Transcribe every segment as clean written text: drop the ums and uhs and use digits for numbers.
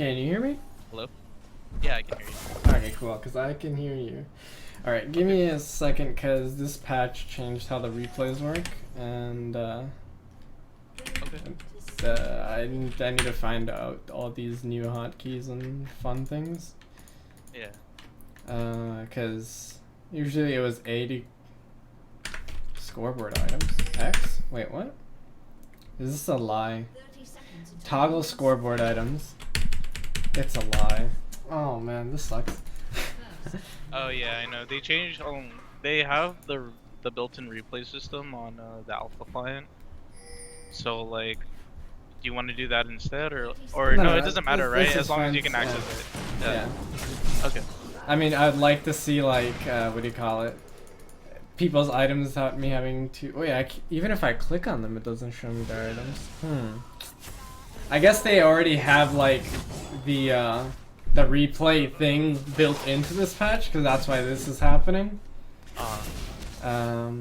Can you hear me? Hello? Yeah, I can hear you. Okay, cool, because I can hear you. Alright, give me a second, because this patch changed how the replays work, and I need to find out all these new hotkeys and fun things. Yeah. Because usually it was A to scoreboard items. X? Wait, what? Is this a lie? Toggle scoreboard items. It's a lie. Oh man, this sucks. Oh yeah, I know. They changed. They have the built-in replay system on the alpha client. So like, do you want to do that instead, or no? It doesn't matter, right? As long as you can access it. Yeah. Okay. I mean, I'd like to see like what do you call it? People's items without me having to. Oh yeah, even if I click on them, it doesn't show me their items. I guess they already have like the replay thing built into this patch, because that's why this is happening. Yeah,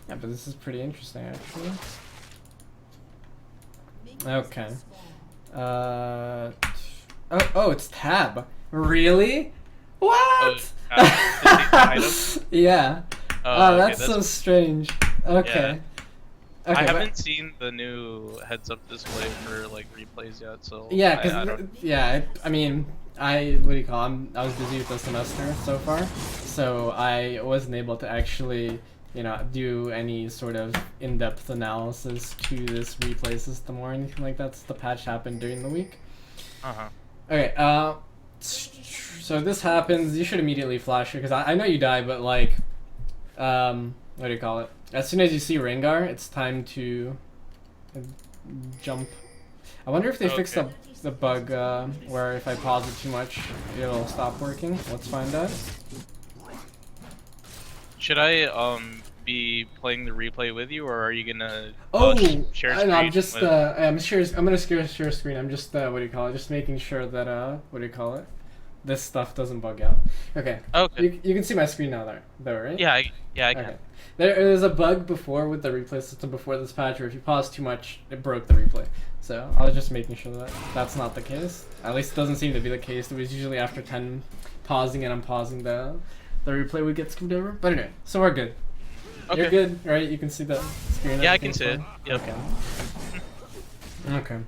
but this is pretty interesting actually. Okay. Oh, it's tab. Really? What? Yeah. Oh, okay, that's so strange. Okay. Yeah. Okay, I haven't seen the new heads-up display for like replays yet, so yeah, I mean, what do you call it? I was busy with the semester so far, so I wasn't able to actually, you know, do any sort of in-depth analysis to this replay system or anything like that. So the patch happened during the week. Okay. So this happens. You should immediately flash it, because I know you die, but like, what do you call it? As soon as you see Rengar, it's time to jump. I wonder if they fixed the bug where if I pause it too much, it'll stop working. Let's find out. Should I be playing the replay with you, or are you gonna share screen? I'm just I'm gonna share screen. I'm just what do you call it? Just making sure that what do you call it? This stuff doesn't bug out. Okay. Okay. You can see my screen now though, right? Yeah, I can. Okay. There was a bug before with the replay system before this patch where if you pause too much, it broke the replay. So I was just making sure that that's not the case. At least it doesn't seem to be the case. It was usually after 10 pausing and unpausing the replay would get screwed over. But anyway, so we're good. Okay. You're good, right? You can see the screen. Yeah, I can see it. Yep. Okay. Okay.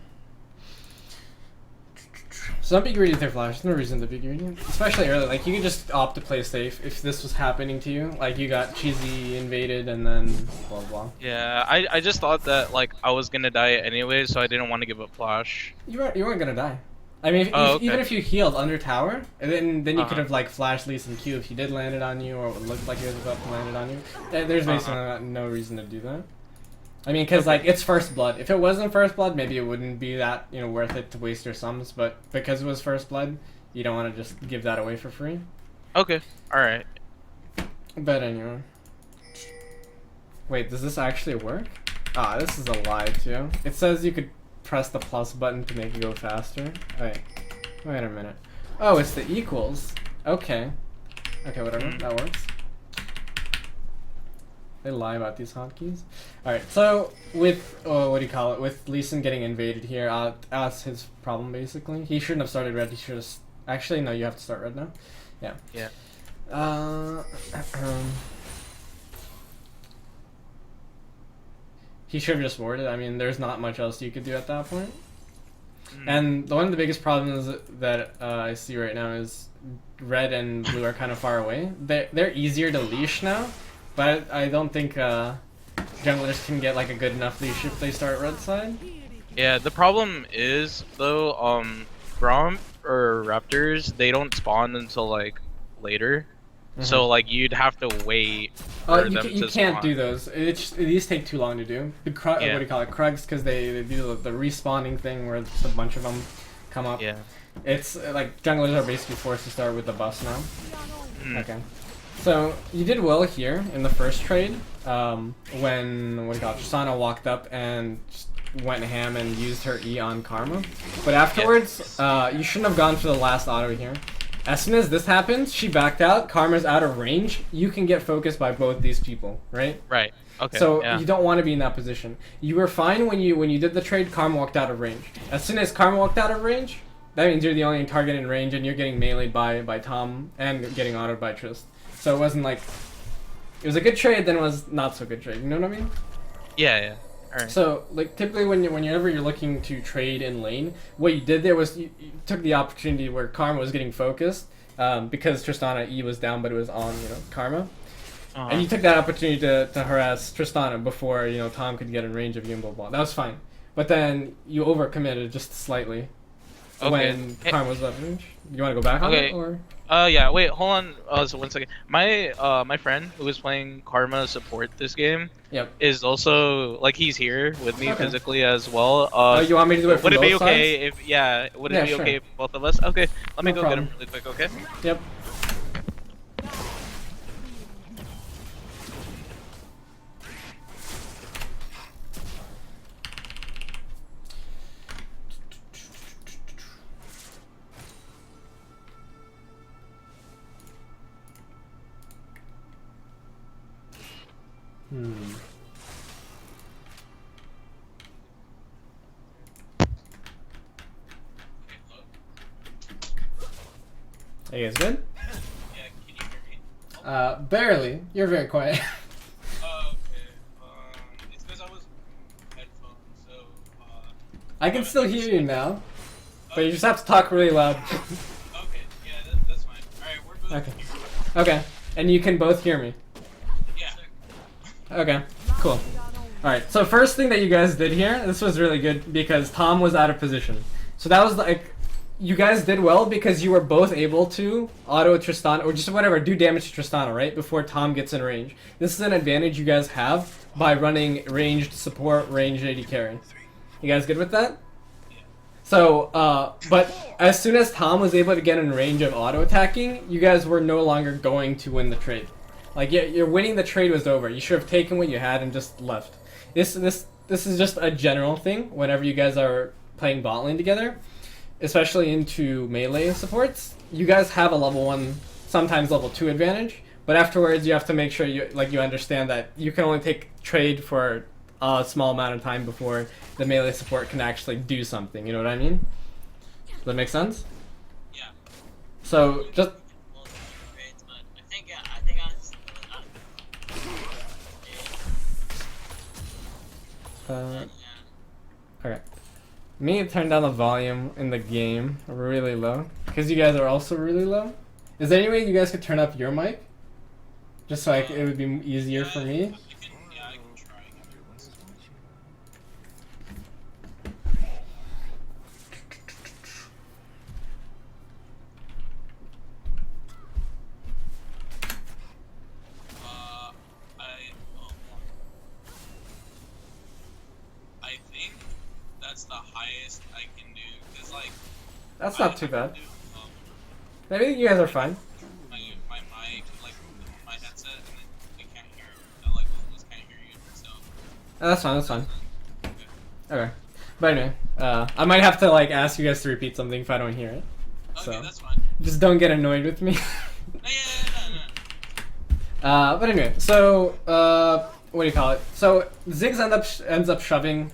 So don't be greedy with your flash. There's no reason to be greedy. Especially early. Like, you could just opt to play safe if this was happening to you. Like, you got cheesy invaded and then blah blah. Yeah, I just thought that, like, I was gonna die anyway, so I didn't want to give up flash. You weren't gonna die. I mean, even if you healed under tower, and then you could have, like, flashed Lee Sin Q if he did land it on you, or it looked like he was about to land it on you. There's basically no reason to do that. I mean, because, like, it's First Blood. If it wasn't First Blood, maybe it wouldn't be that, you know, worth it to waste your sums. But because it was First Blood, you don't want to just give that away for free. Okay. Alright. But anyway. Wait, does this actually work? Ah, this is a lie, too. It says you could press the plus button to make it go faster. Wait a minute. Oh, it's the equals. Okay. Okay, whatever. That works. They lie about these hotkeys. Alright, so with, what do you call it? With Lee Sin getting invaded here, that's his problem basically. He shouldn't have started red, he should have... Actually, no, you have to start red now. Yeah. Yeah. He should have just warded. I mean, there's not much else you could do at that point. And one of the biggest problems that I see right now is red and blue are kind of far away. They're easier to leash now. But I don't think junglers can get like a good enough leash if they start red side. Yeah, the problem is though, Grom or Raptors, they don't spawn until like later. So like you'd have to wait for them to spawn. You can't do those. These take too long to do. What do you call it? Krugs, because they do the respawning thing where just a bunch of them come up. Yeah. It's like junglers are basically forced to start with the bus now. Okay. So you did well here in the first trade when Tristana walked up and just went ham and used her E on Karma. But afterwards, you shouldn't have gone for the last auto here. As soon as this happens, she backed out. Karma's out of range. You can get focused by both these people, right? Right. Okay. So you don't want to be in that position. You were fine when you did the trade. Karma walked out of range. As soon as Karma walked out of range, that means you're the only target in range, and you're getting meleeed by Tom and getting autoed by Trist. So it wasn't like it was a good trade, then it was not so good trade. You know what I mean? Yeah, yeah. Alright. So like typically whenever you're looking to trade in lane, what you did there was you took the opportunity where Karma was getting focused because Tristana E was down, but it was on Karma. And you took that opportunity to harass Tristana before Tom could get in range of you and Gold-Plat. That was fine, but then you overcommitted just slightly when Karma was left range. You want to go back on it or? Yeah. Wait, hold on. So 1 second. My friend who was playing Karma support this game. Yep. Is also like he's here with me physically as well. You want me to do it from would it both be okay sides? if would it be okay if both of us? Okay, let me go get him really quick. Okay. Yep. Are you guys good? Yeah, can you hear me? Barely. You're very quiet. Okay. It's because I was headphones, so I can still hear you now, but you just have to talk really loud. Okay, yeah, that's fine. Alright, we're good. Okay. Okay. And you can both hear me. Yeah. Okay. Cool. Alright, so first thing that you guys did here, this was really good because Tom was out of position. So that was like, you guys did well because you were both able to auto Tristana, or just whatever, do damage to Tristana, right? Before Tom gets in range. This is an advantage you guys have by running ranged support, ranged AD carry. You guys good with that? Yeah. So, but as soon as Tom was able to get in range of auto attacking, you guys were no longer going to win the trade. Like, you're winning the trade was over. You should have taken what you had and just left. This is just a general thing whenever you guys are playing bot lane together, especially into melee supports. You guys have a level 1, sometimes level 2 advantage, but afterwards you have to make sure you understand that you can only take trade for a small amount of time before the melee support can actually do something. You know what I mean? Does that make sense? Yeah. So just okay. Me turn down the volume in the game really low because you guys are also really low. Is there any way you guys could turn up your mic? Just so it would be easier for me. I can try. I think that's the highest I can do, because like That's not too bad. Maybe you guys are fine. My mic, like my headset, and then we can't hear. Like we just can't hear you. So. Oh, that's fine. That's fine. Okay. But anyway, I might have to like ask you guys to repeat something if I don't hear it. Okay, So that's fine. just don't get annoyed with me. No. But anyway, so what do you call it? So Ziggs ends up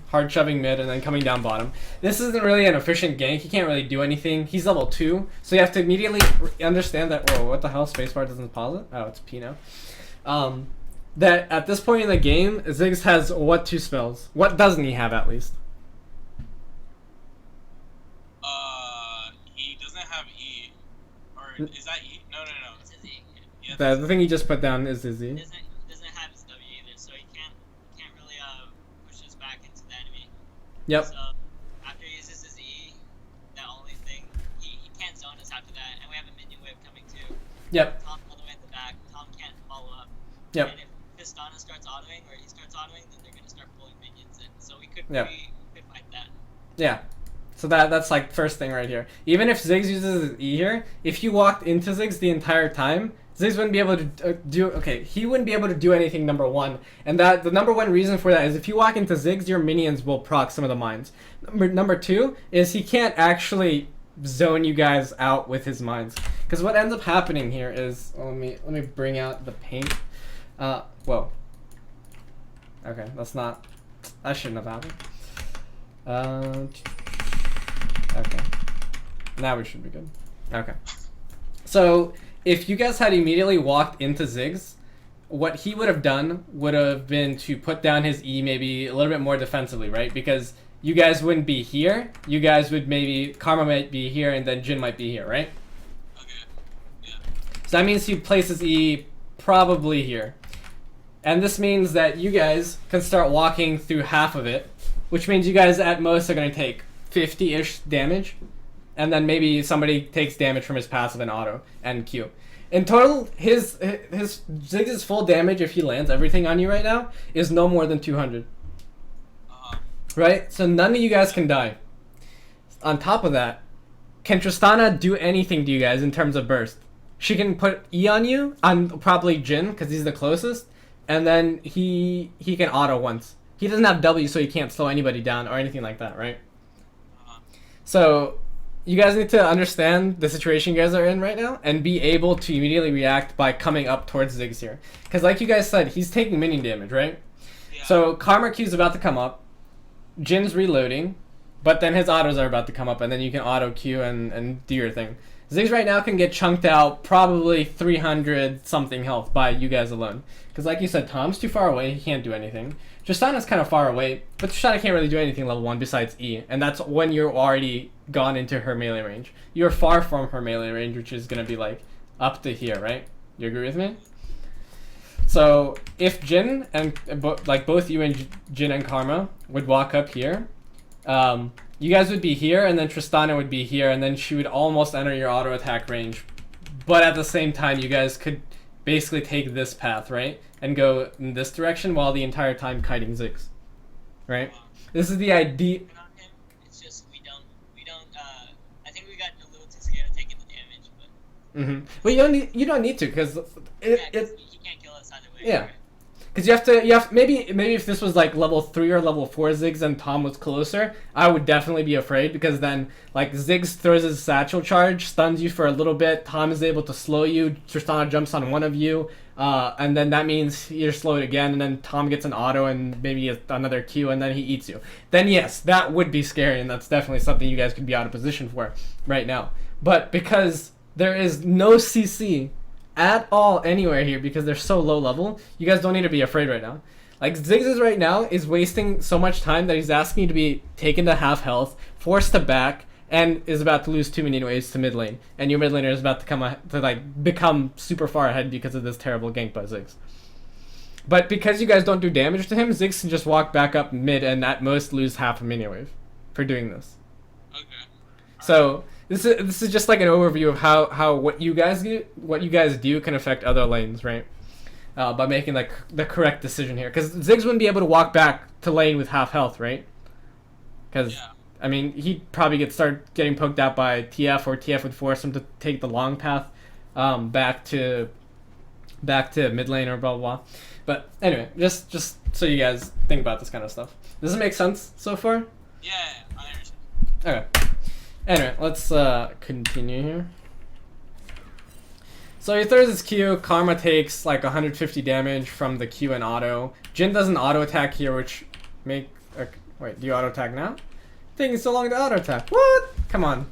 hard shoving mid and then coming down bottom. This isn't really an efficient gank. He can't really do anything. He's level 2, so you have to immediately understand that. Whoa, what the hell? Spacebar doesn't pause it. Oh, it's P now. That at this point in the game, Ziggs has what 2 spells? What doesn't he have at least? He doesn't have E, or is that E? No. It's his E. Yeah. Yeah, The thing he just put down is his E. Doesn't have his W either, so he can't really push us back into the enemy. Yep. So after he uses his E, that only thing he can't zone us after that, and we have a minion wave coming too. Yep. Tom all the way at the back. Tom can't follow up. Yep. And if Pistana starts autoing or he starts autoing, then they're gonna start pulling minions in. So we could Yep. fight that. Yeah. So that's like first thing right here. Even if Ziggs uses his E here, if you walked into Ziggs the entire time, Ziggs wouldn't be able to he wouldn't be able to do anything, number 1. And that the number 1 reason for that is if you walk into Ziggs, your minions will proc some of the mines. Number 2 is he can't actually zone you guys out with his mines. Because what ends up happening here is, let me bring out the paint. Whoa. Okay, that shouldn't have happened. Okay. Now we should be good. Okay. So if you guys had immediately walked into Ziggs, what he would have done would have been to put down his E maybe a little bit more defensively, right? Because you guys wouldn't be here. You guys would maybe, Karma might be here and then Jhin might be here, right? Okay. Yeah. So that means he places E probably here. And this means that you guys can start walking through half of it, which means you guys at most are going to take 50-ish damage. And then maybe somebody takes damage from his passive and auto and Q. In total, his Ziggs' full damage, if he lands everything on you right now, is no more than 200. Right? So none of you guys can die. On top of that, can Tristana do anything to you guys in terms of burst? She can put E on you, on probably Jhin, because he's the closest, and then he can auto once. He doesn't have W, so he can't slow anybody down or anything like that, right? So you guys need to understand the situation you guys are in right now and be able to immediately react by coming up towards Ziggs here. Because like you guys said, he's taking minion damage, right? Yeah. So Karma Q is about to come up. Jin's reloading, but then his autos are about to come up, and then you can auto Q and do your thing. Ziggs right now can get chunked out probably 300 something health by you guys alone. Because like you said, Tom's too far away, he can't do anything. Tristana's kind of far away, but Tristana can't really do anything level 1 besides E, and that's when you're already gone into her melee range. You're far from her melee range, which is going to be like up to here, right? You agree with me? So if Jhin and like both you and Jhin and Karma would walk up here, you guys would be here, and then Tristana would be here, and then she would almost enter your auto attack range. But at the same time, you guys could basically take this path, right, and go in this direction while the entire time kiting Ziggs, right? This is the idea. It's just we don't. I think we got a little too scared of taking the damage, but. Mm-hmm. But you don't need to, because He can't kill us either way. Yeah. Right? Because you have maybe if this was like level 3 or level 4 Ziggs and Tom was closer, I would definitely be afraid, because then like Ziggs throws his satchel charge, stuns you for a little bit, Tom is able to slow you, Tristana jumps on one of you, and then that means you're slowed again, and then Tom gets an auto and maybe another Q, and then he eats you. Then yes, that would be scary, and that's definitely something you guys could be out of position for right now. But because there is no CC at all anywhere here, because they're so low level, you guys don't need to be afraid right now. Like Ziggs right now is wasting so much time that he's asking you to be taken to half health, forced to back, and is about to lose 2 minion waves to mid lane, and your mid laner is about to become super far ahead because of this terrible gank by Ziggs. But because you guys don't do damage to him, Ziggs can just walk back up mid and at most lose half a minion wave for doing this. Okay. So this is just like an overview of how what you guys do can affect other lanes, right? By making like the correct decision here, because Ziggs wouldn't be able to walk back to lane with half health, right? Because Yeah. I mean, he'd probably start getting poked out by TF, or TF would force him to take the long path back to mid lane or blah blah blah. But anyway, just so you guys think about this kind of stuff. Does it make sense so far? Yeah, I understand. Okay. Anyway, let's continue here. So he throws his Q, Karma takes like 150 damage from the Q and auto. Jhin does an auto attack here, which wait, do you auto attack now? Taking so long to auto attack. What? Come on.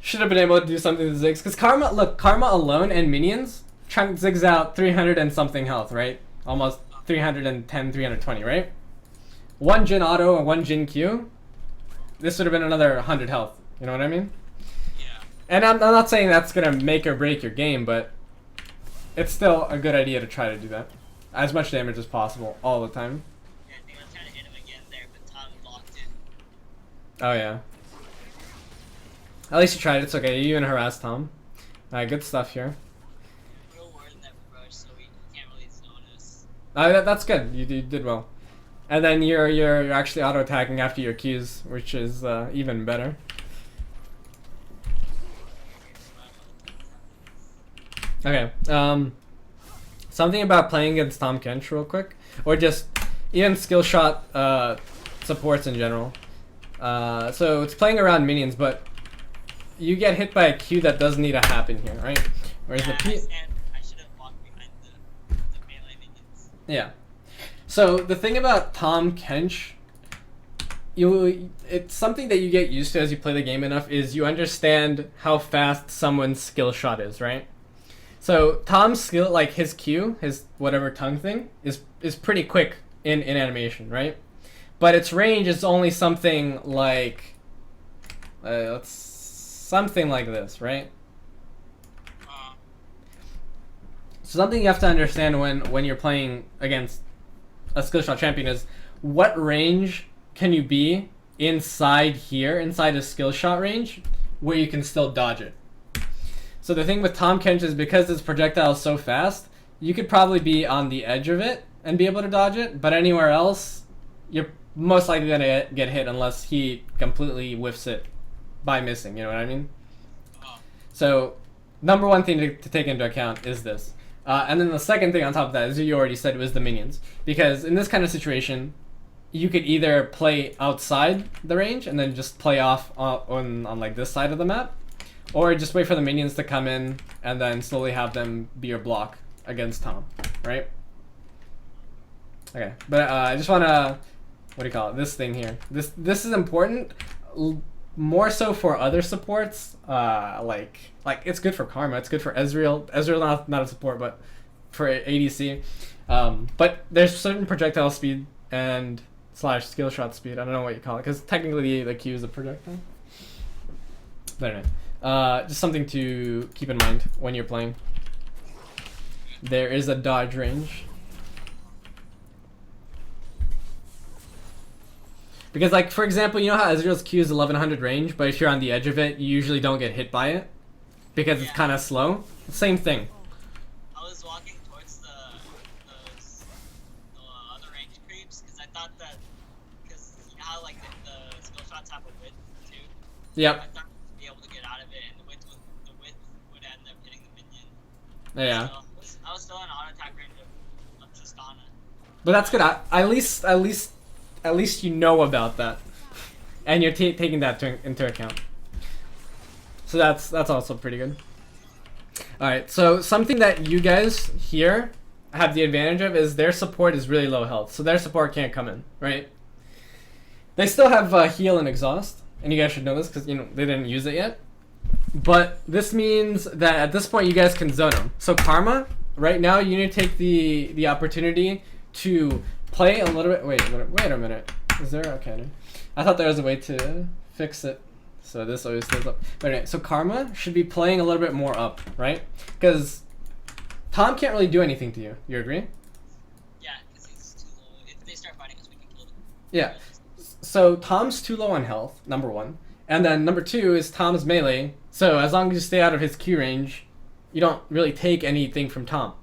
Should have been able to do something to Ziggs, because Karma alone and minions chunk Ziggs out 300 and something health, right? Almost 310, 320, right? One Jhin auto and one Jhin Q. This would have been another 100 health. You know what I mean? Yeah. And I'm not saying that's going to make or break your game, but it's still a good idea to try to do that. As much damage as possible, all the time. Yeah, I think I was trying to hit him again there, but Tom blocked it. Oh, yeah. At least you tried. It's okay. You even harassed Tom. Alright, good stuff here. We're more than that rush, so we can't really notice. That's good. You did well. And then you're actually auto attacking after your Qs, which is even better. Okay. Something about playing against Tahm Kench real quick, or just even skill shot supports in general. So it's playing around minions, but you get hit by a Q that doesn't need to happen here, right? Whereas Yeah, the P. and I should have walked behind the melee minions. Yeah. So the thing about Tahm Kench it's something that you get used to as you play the game enough. Is you understand how fast someone's skill shot is, right? So Tom's skill, like his Q, his whatever tongue thing, is pretty quick in animation, right? But its range is only something like, something like this, right? So something you have to understand when you're playing against a skill shot champion is what range can you be inside here, inside a skill shot range, where you can still dodge it. So the thing with Tahm Kench is because his projectile is so fast, you could probably be on the edge of it and be able to dodge it, but anywhere else, you're most likely going to get hit unless he completely whiffs it by missing, you know what I mean? So, number one thing to take into account is this. And then the second thing on top of that, as you already said, was the minions. Because in this kind of situation, you could either play outside the range and then just play off on like this side of the map, or just wait for the minions to come in and then slowly have them be your block against Tom, right? Okay, but I just want to, what do you call it, this thing here. This is important, more so for other supports, like it's good for Karma, it's good for Ezreal. Ezreal not a support, but for ADC. But there's certain projectile speed and / skill shot speed. I don't know what you call it, because technically the Q is a projectile. But anyway, just something to keep in mind when you're playing. There is a dodge range. Because, like, for example, you know how Ezreal's Q is 1100 range, but if you're on the edge of it, you usually don't get hit by it? Because it's kind of slow? Same thing. I was walking towards the other range creeps, because I thought that, because you know how, like, the skill shots have a width, too? Yep. I thought to be able to get out of it, and the width would end up hitting the minion. Yeah. So, I was still in auto attack range of Tristana. But that's good. At least you know about that, and you're taking that into account. So that's also pretty good. All right. So something that you guys here have the advantage of is their support is really low health, so their support can't come in, right? They still have heal and exhaust, and you guys should know this because you know they didn't use it yet. But this means that at this point you guys can zone them. So Karma, right now you need to take the opportunity to play a little bit. Wait a minute. Is there? Okay. I thought there was a way to fix it. So this always stays up. But anyway, so Karma should be playing a little bit more up, right? Because Tom can't really do anything to you. You agree? Yeah, because he's too low. If they start fighting us, we can kill them. Yeah. So Tom's too low on health, number one. And then number two is Tom's melee. So as long as you stay out of his Q range, you don't really take anything from Tom.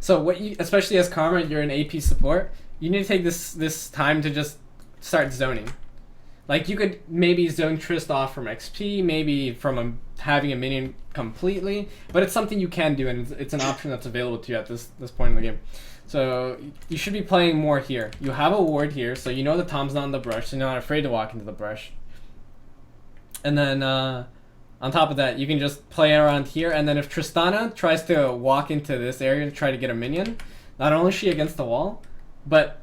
So what you, especially as Karma, you're an AP support, you need to take this time to just start zoning. Like you could maybe zone Trist off from XP, maybe from having a minion completely, but it's something you can do, and it's an option that's available to you at this point in the game. So you should be playing more here. You have a ward here, so you know that Tom's not in the brush, so you're not afraid to walk into the brush. And then on top of that, you can just play around here, and then if Tristana tries to walk into this area to try to get a minion, not only is she against the wall, but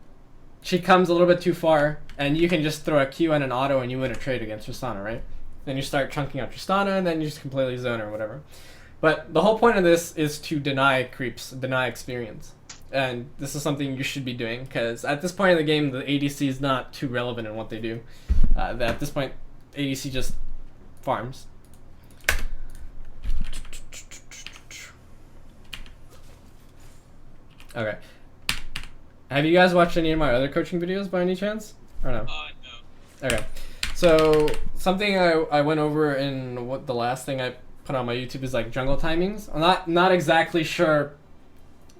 she comes a little bit too far, and you can just throw a Q and an auto and you win a trade against Tristana, right? Then you start chunking out Tristana, and then you just completely zone her or whatever. But the whole point of this is to deny creeps, deny experience. And this is something you should be doing, because at this point in the game, the ADC is not too relevant in what they do. At this point, ADC just farms. Okay. Have you guys watched any of my other coaching videos by any chance? Or no? No. Okay. So something I went over in what the last thing I put on my YouTube is like jungle timings. I'm not exactly sure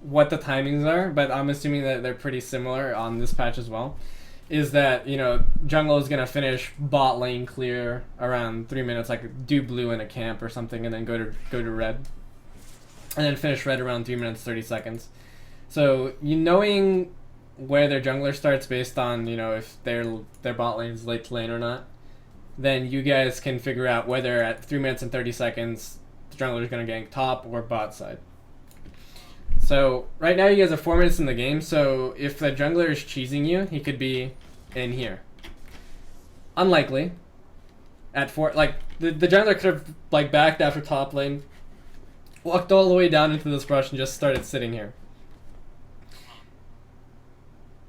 what the timings are, but I'm assuming that they're pretty similar on this patch as well. Is that, you know, jungle is gonna finish bot lane clear around 3 minutes, like do blue in a camp or something, and then go to red, and then finish red around 3 minutes 30 seconds. So you knowing where their jungler starts based on, you know, if their bot lane is late to lane or not, then you guys can figure out whether at 3 minutes and 30 seconds the jungler is gonna gank top or bot side. So right now you guys are 4 minutes in the game, so if the jungler is cheesing you, he could be in here. unlikely. At 4, like the jungler could have like backed after top lane, walked all the way down into this brush and just started sitting here.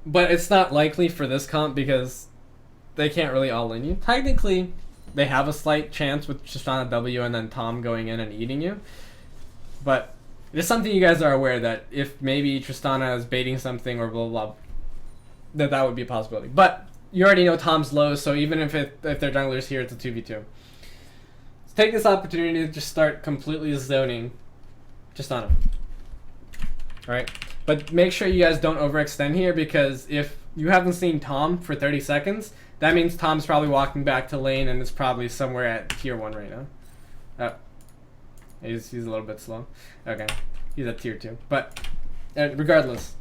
But it's not likely for this comp because they can't really all-in you. Technically, they have a slight chance with Tristana W and then Tom going in and eating you. But it's something you guys are aware that if maybe Tristana is baiting something or blah blah, that would be a possibility. But you already know Tom's low, so even if their jungler's here, it's a 2v2. So take this opportunity to just start completely zoning Tristana. Alright? But make sure you guys don't overextend here, because if you haven't seen Tom for 30 seconds, that means Tom's probably walking back to lane and is probably somewhere at tier 1 right now. Oh. He's a little bit slow. Okay. He's at tier 2. But regardless,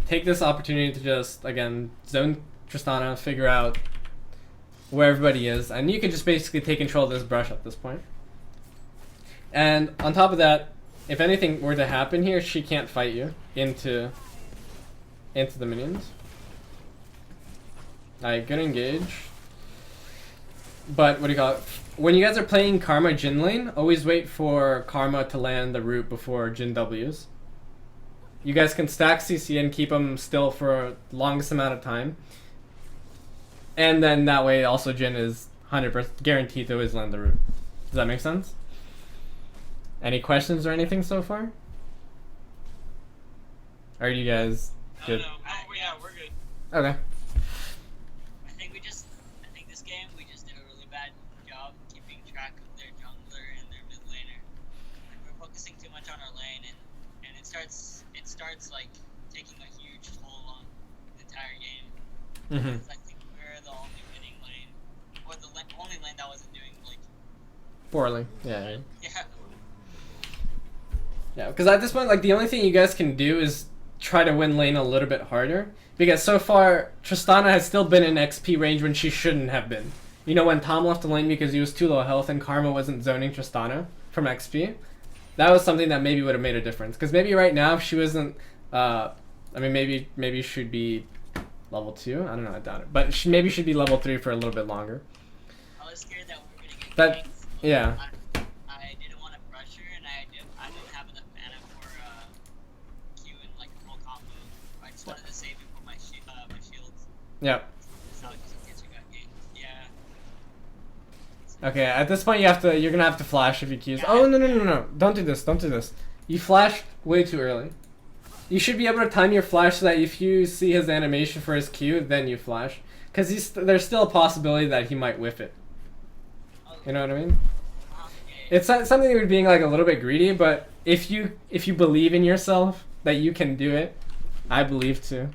take this opportunity to just, again, zone Tristana, figure out where everybody is, and you can just basically take control of this brush at this point. And on top of that, if anything were to happen here, she can't fight you into the minions. Alright, good engage. But what do you call it? When you guys are playing Karma Jhin lane, always wait for Karma to land the root before Jhin W's. You guys can stack CC and keep them still for the longest amount of time. And then that way also Jhin is 100% guaranteed to always land the root. Does that make sense? Any questions or anything so far? Are you guys good? No, yeah, we're good. Okay. I think this game we just did a really bad job keeping track of their jungler and their mid laner. Like, we're focusing too much on our lane, and it starts like taking a huge toll on the entire game. Mm-hmm. I think we're the only winning lane, or the only lane that wasn't doing like Poorly. Yeah. yeah. Yeah, because at this point, like, the only thing you guys can do is try to win lane a little bit harder. Because so far, Tristana has still been in XP range when she shouldn't have been. You know, when Tom left the lane because he was too low health and Karma wasn't zoning Tristana from XP, that was something that maybe would have made a difference. Because maybe right now, if she wasn't, I mean, maybe she'd be level 2. I don't know, I doubt it. But she maybe should be level 3 for a little bit longer. I was scared that we were gonna get But, ganked, so yeah. I didn't want to pressure, and I didn't have enough mana for Q and like full combo. I just wanted to save it for my shields. Yep. So just in case we got ganked. Yeah. Okay, at this point you're gonna have to flash if you Qs. Oh, no. Don't do this. You flashed way too early. You should be able to time your flash so that if you see his animation for his Q, then you flash. Because there's still a possibility that he might whiff it. You know what I mean? It's something you're being like a little bit greedy, but if you believe in yourself that you can do it, I believe too.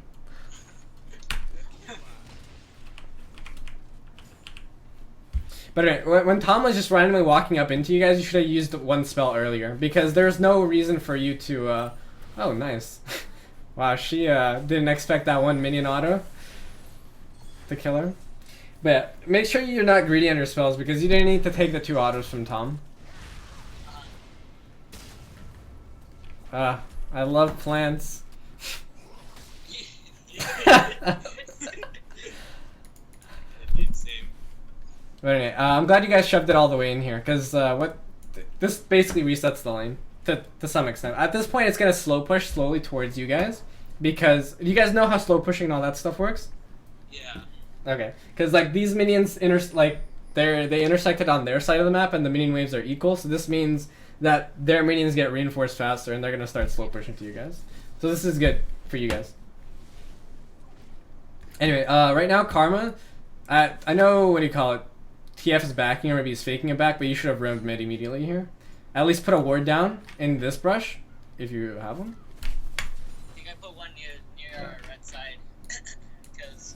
But anyway, when Tom was just randomly walking up into you guys, you should have used one spell earlier, because there's no reason for you to, oh, nice. Wow, she didn't expect that one minion auto to kill her. But yeah, make sure you're not greedy on your spells, because you didn't need to take the 2 autos from Tom. I love plants. But anyway, I'm glad you guys shoved it all the way in here, because this basically resets the lane to some extent. At this point, it's gonna slow push slowly towards you guys, because you guys know how slow pushing and all that stuff works. Yeah. Okay, because like these minions they intersected on their side of the map, and the minion waves are equal. So this means that their minions get reinforced faster, and they're gonna start slow pushing to you guys. So this is good for you guys. Anyway, right now Karma, I know what do you call it. TF is backing, or maybe he's faking it back, but you should have roamed mid immediately here. At least put a ward down in this brush, if you have one. I think I put one near our red side, because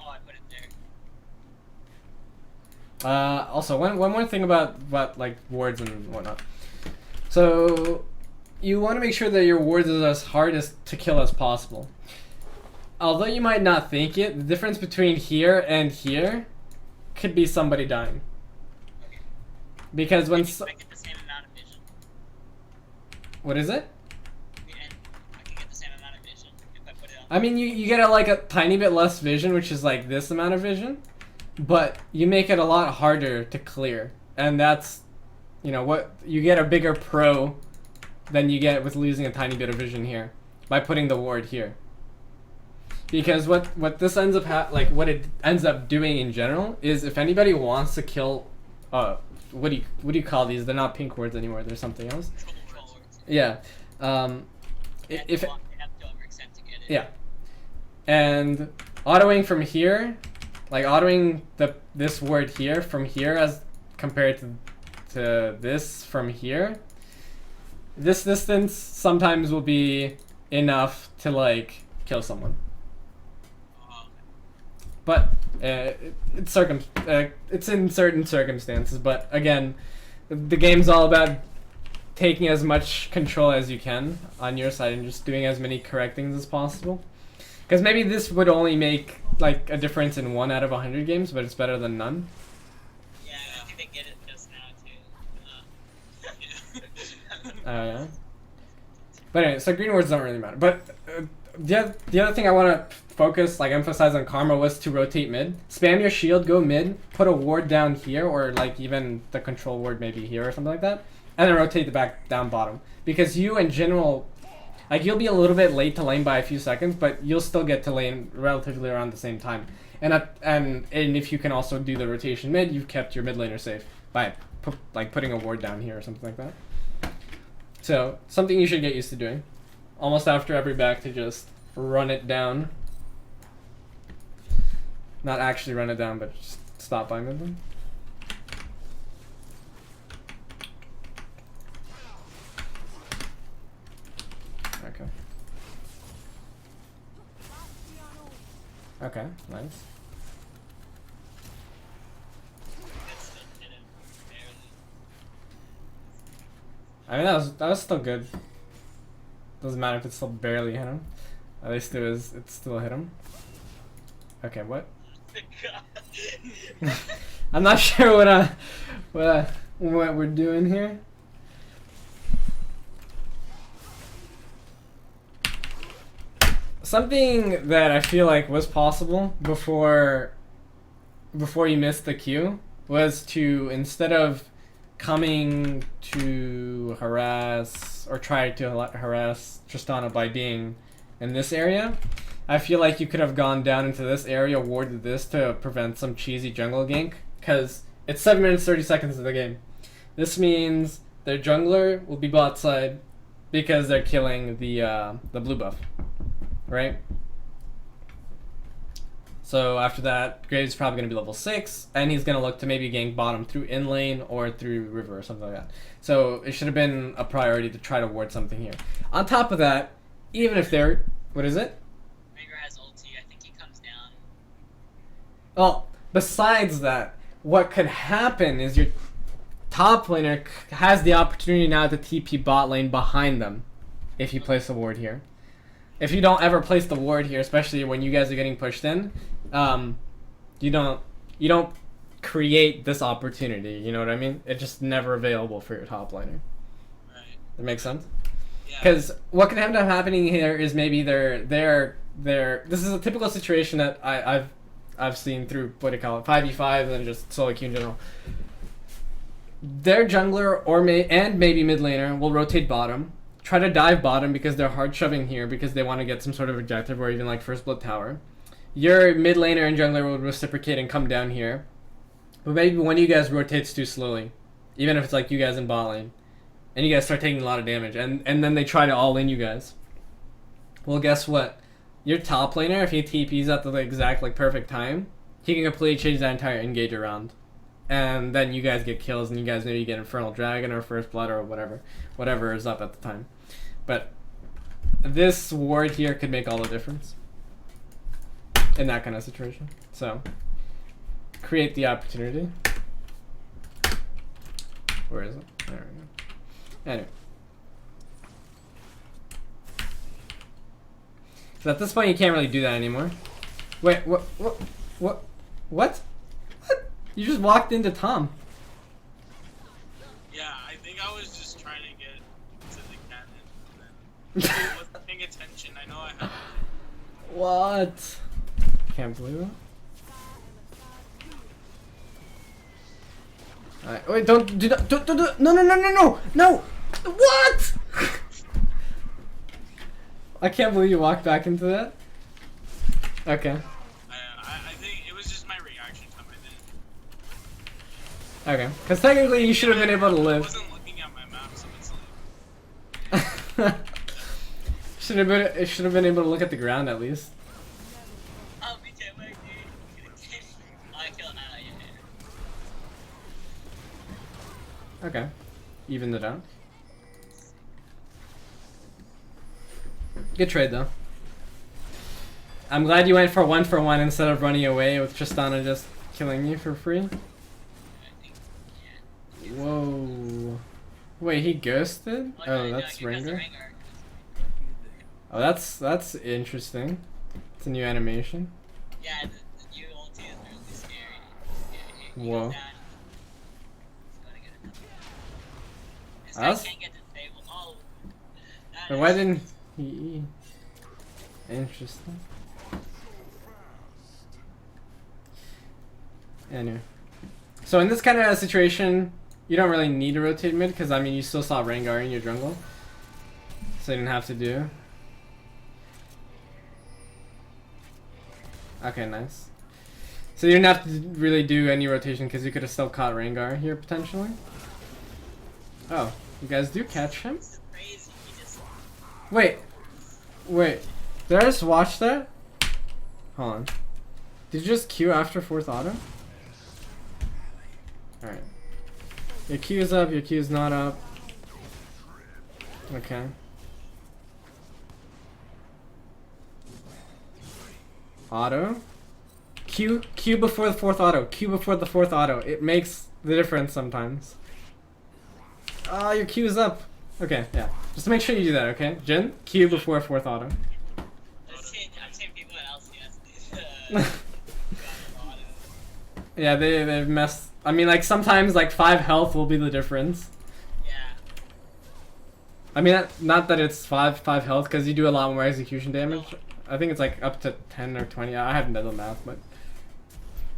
I put it there. Also, one more thing about like wards and whatnot. So you want to make sure that your wards is as hard to kill as possible. Although you might not think it, the difference between here and here could be somebody dying. Okay. Because when I get the same amount of vision. What is it? And I can get the same amount of vision if I put it on I mean, you get like a tiny bit less vision, which is like this amount of vision, but you make it a lot harder to clear, and that's, you know, what you get a bigger pro than you get with losing a tiny bit of vision here by putting the ward here. Because what this ends up what it ends up doing in general is if anybody wants to kill, what do you call these? They're not pink wards anymore. There's something else. Yeah. If they have to overextend to get it. yeah, and autoing from here, like autoing this ward here from here as compared to this from here, this distance sometimes will be enough to like kill someone. But it's in certain circumstances. But again, the game's all about taking as much control as you can on your side and just doing as many correct things as possible. Because maybe this would only make like a difference in 1 out of 100 games, but it's better than none. Yeah, I think they get it just now too. Oh yeah. But anyway, so green wards don't really matter. But the other thing I want to emphasize on Karma was to rotate mid. Spam your shield, go mid, put a ward down here, or like even the control ward maybe here or something like that, and then rotate the back down bottom. Because you in general, like you'll be a little bit late to lane by a few seconds, but you'll still get to lane relatively around the same time. And if you can also do the rotation mid, you've kept your mid laner safe by putting a ward down here or something like that. So something you should get used to doing. Almost after every back to just run it down. Not actually run it down, but just stop by mid them. Okay. Okay, nice. I mean that was still good. Doesn't matter if it still barely hit him. At least it still hit him. Okay, what? I'm not sure what we're doing here. Something that I feel like was possible before you missed the Q was to, instead of coming to harass or try to harass Tristana by being in this area, I feel like you could have gone down into this area, warded this to prevent some cheesy jungle gank, because it's 7 minutes 30 seconds of the game. This means their jungler will be bot side because they're killing the blue buff, right? So after that, Graves is probably going to be level 6, and he's going to look to maybe gank bottom through in lane or through river or something like that. So it should have been a priority to try to ward something here. On top of that, even if they're... What is it? Mager has ulti. I think he comes down. Well, besides that, what could happen is your top laner has the opportunity now to TP bot lane behind them if you place a ward here. If you don't ever place the ward here, especially when you guys are getting pushed in, you don't create this opportunity. You know what I mean? It's just never available for your top laner. Right. That makes sense? Yeah. Because what could end up happening here is maybe they're this is a typical situation that I've seen through what do you call it, 5v5 and just solo queue in general. Their jungler and maybe mid laner will rotate bottom, try to dive bottom because they're hard shoving here because they want to get some sort of objective or even like first blood tower. Your mid laner and jungler will reciprocate and come down here. But maybe one of you guys rotates too slowly, even if it's like you guys in bot lane, and you guys start taking a lot of damage, and then they try to all in you guys. Well, guess what? Your top laner, if he TPs at the exact like perfect time, he can completely change that entire engage around. And then you guys get kills, and you guys maybe get Infernal Dragon or First Blood or whatever is up at the time. But this ward here could make all the difference in that kind of situation. So create the opportunity. Where is it? There we go. Anyway. So at this point, you can't really do that anymore. Wait, what? You just walked into Tom. Yeah, I think I was just trying to get to the cannon. And then I wasn't paying attention. I know I have. What? Can't believe it. Alright, wait, don't do that. Don't, no, no, no, no, no, no! What? I can't believe you walked back into that. Okay. I think it was just my reaction time. I Okay. Because technically you should have been able to I live. wasn't looking at my map, so it's like. Should have been. It should have been able to look at the ground at least. Oh, me too, dude. I killed. Yeah. Okay. Evened it out. Good trade though. I'm glad you went for one instead of running away with Tristana just killing you for free. I think, yeah. Whoa. Wait, he ghosted? Oh, Oh, no, that's no, he does the Rengar? Rengar. Oh, that's interesting. It's a new animation. Yeah, the new ulti is really scary. Yeah, he Whoa. goes down. He's gonna get another one. This guy That's- can't get disabled. Oh. that But why is- didn't he? Interesting. Anyway. So in this kind of situation, you don't really need to rotate mid, because I mean you still saw Rengar in your jungle. So you didn't have to do. Okay, nice. So you didn't have to really do any rotation because you could have still caught Rengar here potentially. Oh, you guys do catch him? This is crazy. He just. Wait. Wait. Did I just watch that? Hold on. Did you just Q after 4th auto? Alright. Your Q is up, your Q is not up. Okay. Auto. Q before the 4th auto. Q before the 4th auto. It makes the difference sometimes. Ah, your Q is up. Okay, yeah. Just make sure you do that, okay? Jhin, Q before 4th auto. I've seen people in LCS. Yeah, they've messed. I mean, like sometimes like 5 health will be the difference. Yeah. I mean, not that it's 5 health because you do a lot more execution damage. I think it's like up to 10 or 20. I haven't done the math, but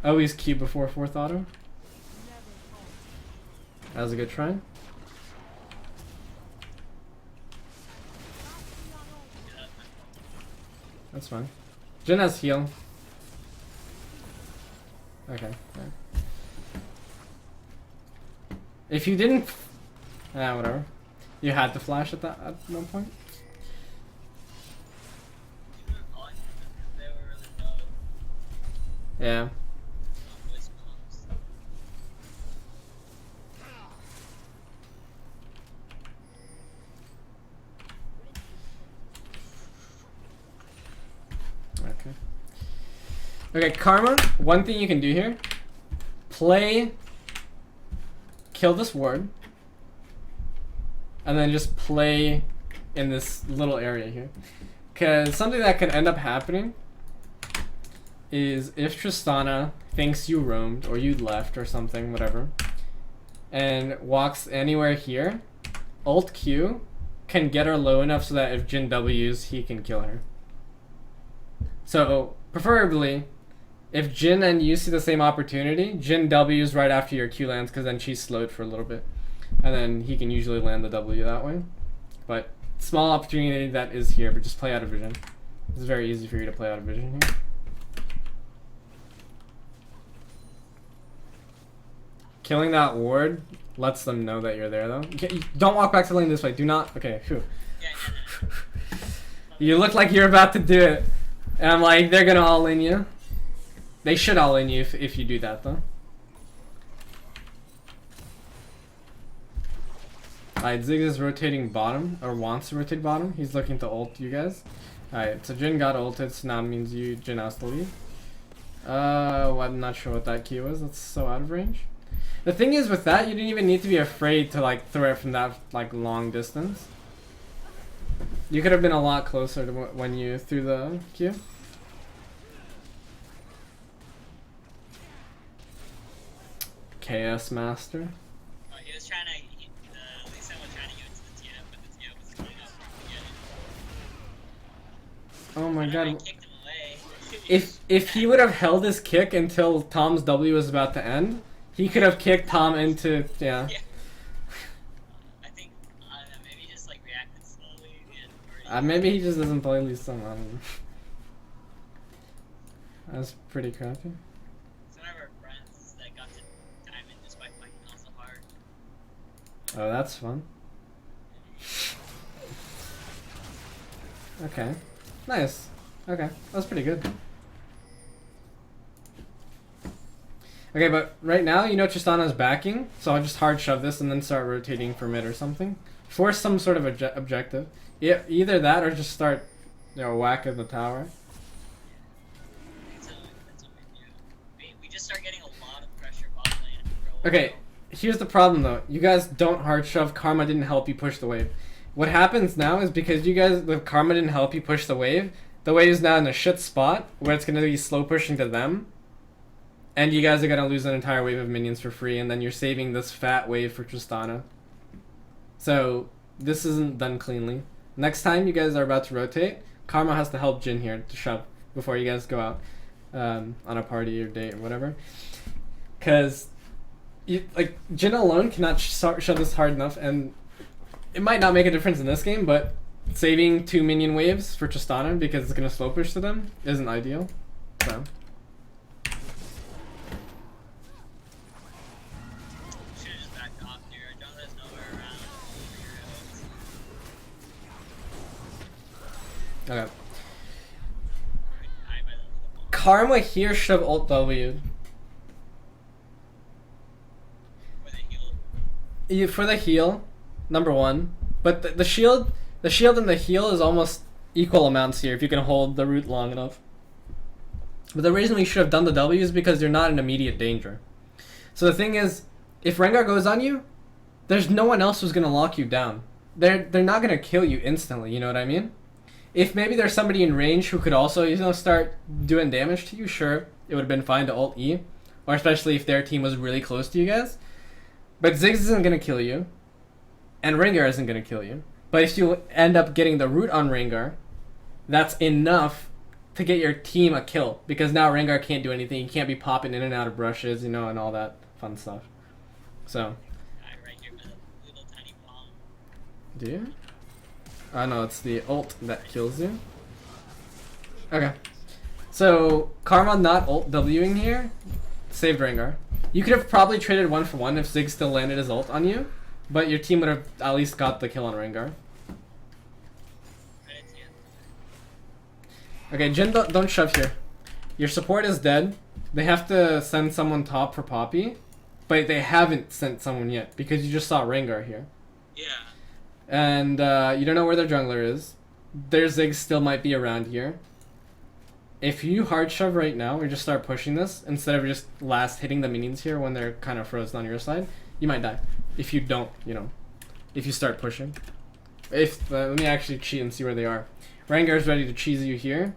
always Q before 4th auto. That was a good try. That's fine. Jhin has heal. Okay. Yeah. If you didn't, whatever. You had to flash at that at one point. They were really low. Yeah. Voice bombs. Okay. Okay, Karma. One thing you can do here: kill this ward, and then just play in this little area here. Because something that could end up happening is if Tristana thinks you roamed or you left or something, whatever, and walks anywhere here, Alt Q can get her low enough so that if Jhin W's, he can kill her. So, preferably, if Jhin and you see the same opportunity, Jhin W's right after your Q lands because then she's slowed for a little bit. And then he can usually land the W that way. But, small opportunity that is here, but just play out of vision. It's very easy for you to play out of vision here. Killing that ward lets them know that you're there though. Don't walk back to the lane this way. Do not. Okay, phew. Yeah. You look like you're about to do it. And I'm like, they're gonna all in you. They should all in you if you do that though. Alright, Ziggs is rotating bottom, or wants to rotate bottom. He's looking to ult you guys. Alright, so Jhin got ulted, so now it means you Jhin has to leave. Well, I'm not sure what that Q was. That's so out of range. The thing is with that, you didn't even need to be afraid to like throw it from that like long distance. You could have been a lot closer to when you threw the Q. KS Master. Oh, he was trying to. Lee Sin was trying to get into the TF, but the TF was coming up. Oh my I god. kicked him away. if he would have held his kick until Tom's W was about to end, he could have kicked Tom into yeah. Yeah. I think I don't know, maybe he just like reacted slowly and Maybe he just doesn't play Lee Sin. I don't know. That's pretty crappy. It's one of our friends that got to diamond despite playing also hard. Oh, that's fun. Okay. Nice. Okay, that's pretty good. Okay, but right now, you know Tristana's backing, so I'll just hard shove this and then start rotating for mid or something. Force some sort of objective. Yeah, either that or just start, you know, whack at the tower. That's what we do. We just start getting a lot of pressure bot lane. for a Okay, while. here's the problem though. You guys don't hard shove. Karma didn't help you push the wave. What happens now is because you guys, the Karma didn't help you push the wave's now in a shit spot where it's gonna be slow pushing to them. And you guys are gonna lose an entire wave of minions for free, and then you're saving this fat wave for Tristana. So this isn't done cleanly. Next time you guys are about to rotate, Karma has to help Jhin here to shove before you guys go out on a party or date or whatever. Cause Jhin alone cannot shove this hard enough, and it might not make a difference in this game, but saving 2 minion waves for Tristana because it's gonna slow push to them isn't ideal. So. Should've just backed off here. Jungler's nowhere around. Okay. High by the little ball. Karma here should have ult W. Where they healed. For the heal, number one. But the shield and the heal is almost equal amounts here if you can hold the root long enough. But the reason we should have done the W is because you're not in immediate danger. So the thing is, if Rengar goes on you, there's no one else who's gonna lock you down. They're not gonna kill you instantly, you know what I mean? If maybe there's somebody in range who could also, you know, start doing damage to you, sure, it would have been fine to ult E. Or especially if their team was really close to you guys. But Ziggs isn't gonna kill you. And Rengar isn't gonna kill you. But if you end up getting the root on Rengar, that's enough to get your team a kill. Because now Rengar can't do anything. He can't be popping in and out of brushes, you know, and all that fun stuff. So. Guy right here with a little tiny bomb. Do you? Oh no, it's the ult that kills you. Okay. So, Karma not ult Wing here saved Rengar. You could have probably traded 1 for 1 if Ziggs still landed his ult on you. But your team would have at least got the kill on Rengar. Credits here. Okay, Jhin, don't shove here. Your support is dead. They have to send someone top for Poppy. But they haven't sent someone yet because you just saw Rengar here. Yeah. And you don't know where their jungler is. Their Ziggs still might be around here. If you hard shove right now or just start pushing this, instead of just last hitting the minions here when they're kind of frozen on your side, you might die. If you don't, you know, if you start pushing. If let me actually cheat and see where they are. Rengar's ready to cheese you here.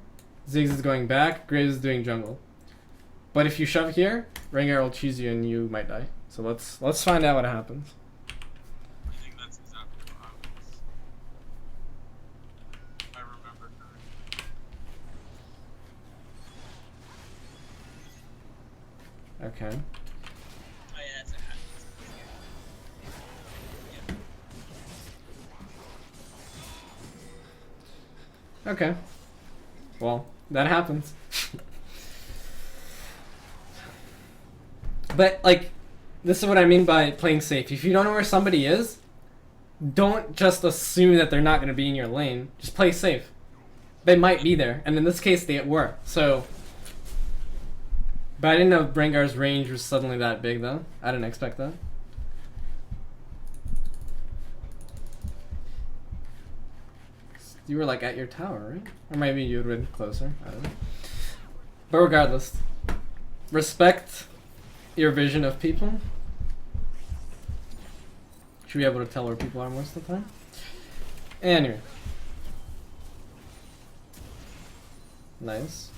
Ziggs is going back. Graves is doing jungle. But if you shove here, Rengar will cheese you and you might die. So let's find out what happens. I think that's exactly what happens. If I remember correctly. Okay. Oh yeah, that's what happens. Yeah. Okay. Well, that happens. But, like, this is what I mean by playing safe. If you don't know where somebody is, don't just assume that they're not going to be in your lane. Just play safe. They might be there, and in this case, they were. So, but I didn't know Rengar's range was suddenly that big, though. I didn't expect that. You were, like, at your tower, right? Or maybe you would have been closer. I don't know. But regardless, respect your vision of people. Should be able to tell where people are most of the time. Anyway. Nice.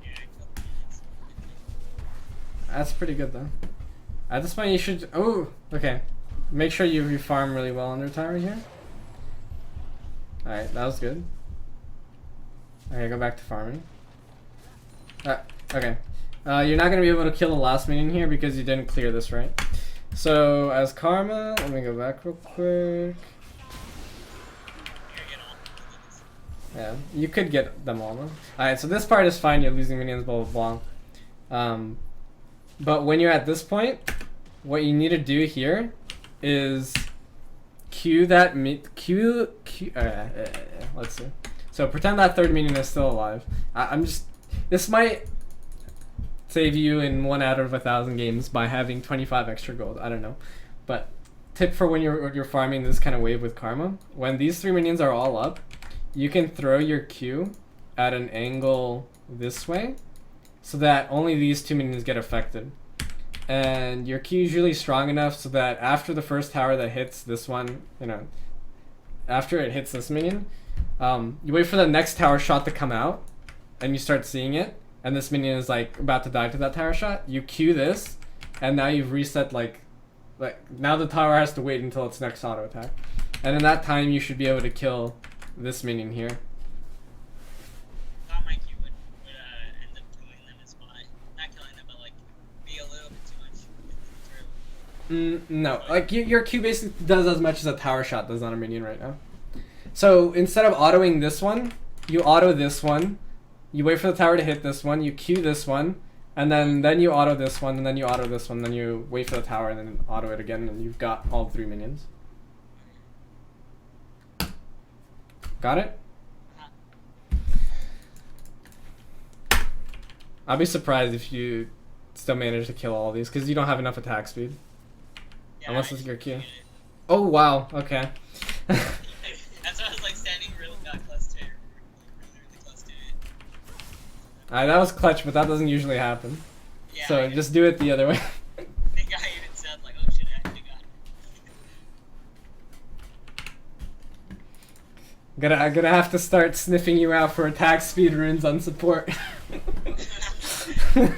Yeah, I killed minutes. That's pretty good though. At this point you should... Oh! Okay. Make sure you farm really well on their tower here. Alright, that was good. Okay, go back to farming. Okay. You're not gonna be able to kill the last minion here because you didn't clear this, right? So as Karma, let me go back real quick. Yeah, you could get them all though. Alright, so this part is fine, you're losing minions, blah blah blah. But when you're at this point, what you need to do here is Q that let's see. So pretend that third minion is still alive. This might save you in 1 out of 1,000 games by having 25 extra gold. I don't know, but tip for when you're farming this kind of wave with Karma, when these 3 minions are all up, you can throw your Q at an angle this way, so that only these 2 minions get affected. And your Q is usually strong enough so that after the first tower that hits this one, after it hits this minion, you wait for the next tower shot to come out, and you start seeing it, and this minion is like about to die to that tower shot. You Q this, and now you've reset like now the tower has to wait until its next auto attack, and in that time you should be able to kill this minion here. Thought my Q would end up killing them as well. Not killing them, but like be a little bit too much. No, like your Q basically does as much as a tower shot does on a minion right now. So instead of autoing this one, you auto this one. You wait for the tower to hit this one, you Q this one, and then you auto this one, and then you auto this one, then you wait for the tower, and then auto it again, and you've got all 3 minions. Got it? I'll be surprised if you still manage to kill all these, because you don't have enough attack speed. Yeah, Unless it's your Q. Oh, wow, okay. That's why I was like standing really close to it. Really close to it. Alright, that was clutch, but that doesn't usually happen. Yeah, So just do it the other way. I think I even said like, oh shit, I actually got it. I'm gonna have to start sniffing you out for attack speed runes on support. I think I ran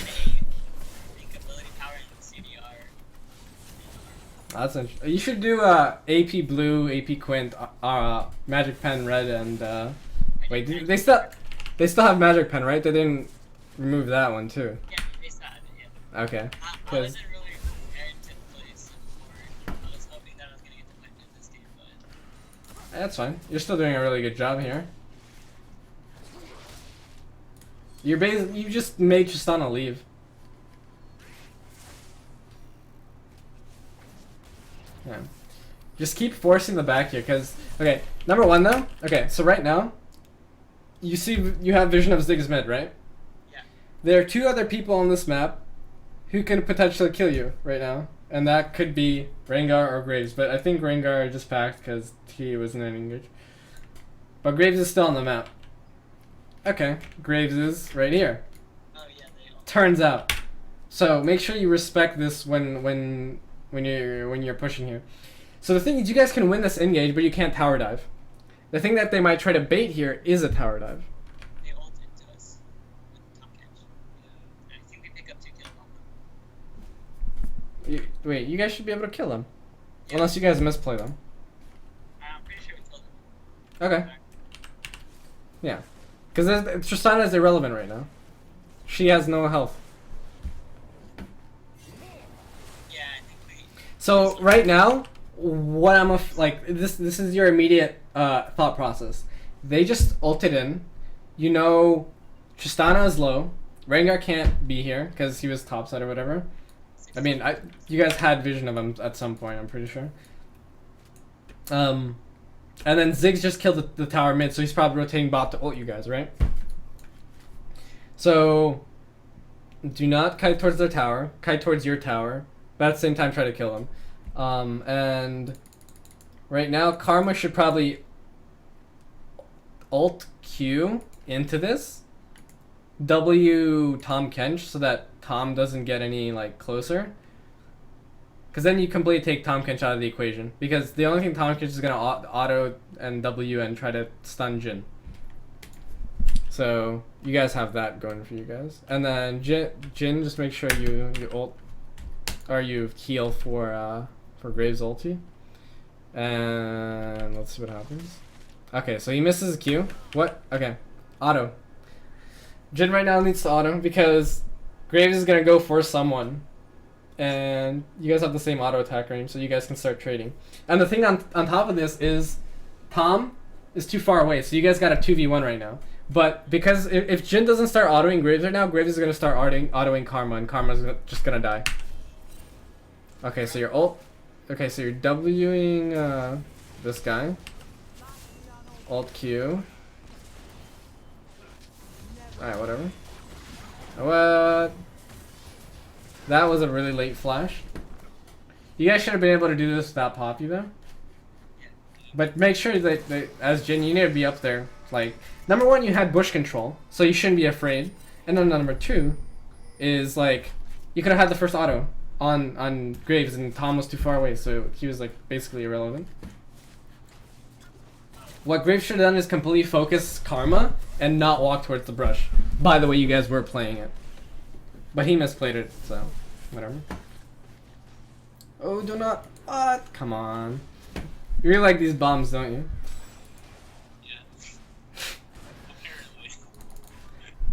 a ability power in CDR. That's interesting. You should do AP blue, AP Quint, Magic Pen red, and wait, they still have Magic Pen, right? They didn't remove that one too. Yeah, they still have it, yeah. Okay. I 'Cause- wasn't really prepared to play support. I was hoping that I was gonna get to play in this game, but That's fine. You're still doing a really good job here. You just made Tristana leave. Yeah. Just keep forcing the back here, because okay. Number one though. Okay, so right now, you see you have vision of Zig's mid, right? yeah. There are 2 other people on this map who can potentially kill you right now, and that could be Rengar or Graves. But I think Rengar just packed because he wasn't in engage. But Graves is still on the map. Okay, Graves is right here. Oh yeah, they all. Turns out. So make sure you respect this when you're pushing here. So the thing is, you guys can win this engage, but you can't tower dive. The thing that they might try to bait here is a tower dive. They ulted to us with top catch. I think we pick up 2 kills on them. Wait, you guys should be able to kill them. Yeah. Unless you guys misplay them. I'm pretty sure we killed them. Okay. Yeah. Because Tristana is irrelevant right now. She has no health. Yeah, I think we. So right now, what I'm this is your immediate thought process. They just ulted in. You know, Tristana is low. Rengar can't be here because he was topside or whatever. I mean, you guys had vision of him at some point, I'm pretty sure. And then Ziggs just killed the tower mid, so he's probably rotating bot to ult you guys, right? So, do not kite towards their tower. Kite towards your tower. But at the same time, try to kill them. And right now, Karma should probably ult Q into this. W Tahm Kench so that Tom doesn't get any closer. Because then you completely take Tahm Kench out of the equation. Because the only thing Tahm Kench is going to auto and W and try to stun Jhin. So you guys have that going for you guys. And then Jhin, just make sure you ult or you heal for Graves ulti. And let's see what happens. Okay, so he misses Q. What? Okay. Auto. Jhin right now needs to auto because Graves is gonna go for someone, and you guys have the same auto attack range, so you guys can start trading. And the thing on top of this is, Tom is too far away, so you guys got a 2v1 right now. But because if Jhin doesn't start autoing Graves right now, Graves is gonna start autoing Karma, and Karma's just gonna die. Okay, so you're ult. Okay, so you're Wing this guy. Alt Q. Alright, whatever. What? That was a really late flash. You guys should have been able to do this without Poppy though. But make sure that as Jhin, you need to be up there. Like, number one, you had bush control, so you shouldn't be afraid. And then number two is like, you could have had the first auto on Graves, and Tom was too far away, so he was like basically irrelevant. What Graves should have done is completely focus Karma and not walk towards the brush. By the way, you guys were playing it. But he misplayed it, so whatever. Oh, do not. Come on. You really like these bombs, don't you? Yeah. Apparently.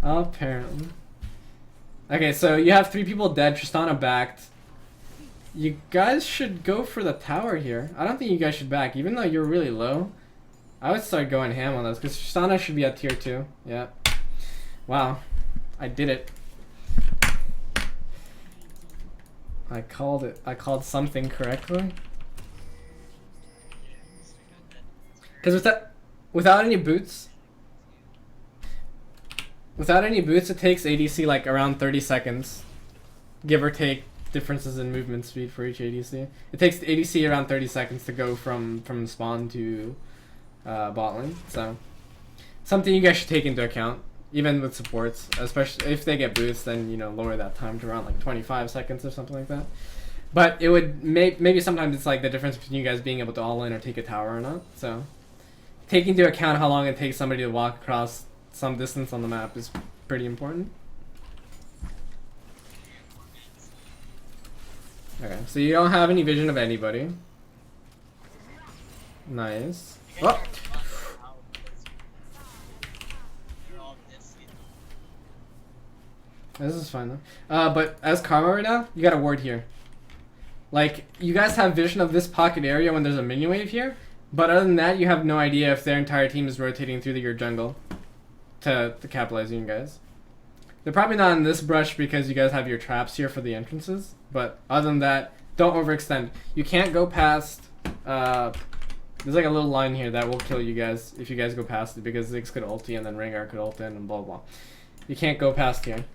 Apparently. Okay, so you have 3 people dead, Tristana backed. You guys should go for the tower here. I don't think you guys should back, even though you're really low. I would start going ham on this, because Tristana should be at tier 2. Yeah. Wow. I did it. I called it. I called something correctly. Because without any boots, it takes ADC like around 30 seconds, give or take differences in movement speed for each ADC. It takes the ADC around 30 seconds to go from spawn to bot lane. So something you guys should take into account, even with supports, especially if they get boots. Then lower that time to around like 25 seconds or something like that. But it would maybe sometimes it's like the difference between you guys being able to all in or take a tower or not. So take into account how long it takes somebody to walk across some distance on the map is pretty important. Okay, so you don't have any vision of anybody. Nice. Oh! This is fine though. But as Karma right now, you got a ward here. Like, you guys have vision of this pocket area when there's a minion wave here, but other than that, you have no idea if their entire team is rotating through your jungle to capitalize on you guys. They're probably not in this brush because you guys have your traps here for the entrances, but other than that, don't overextend. You can't go past, there's like a little line here that will kill you guys if you guys go past it, because Ziggs could ulti and then Rengar could ult in and blah blah. You can't go past here.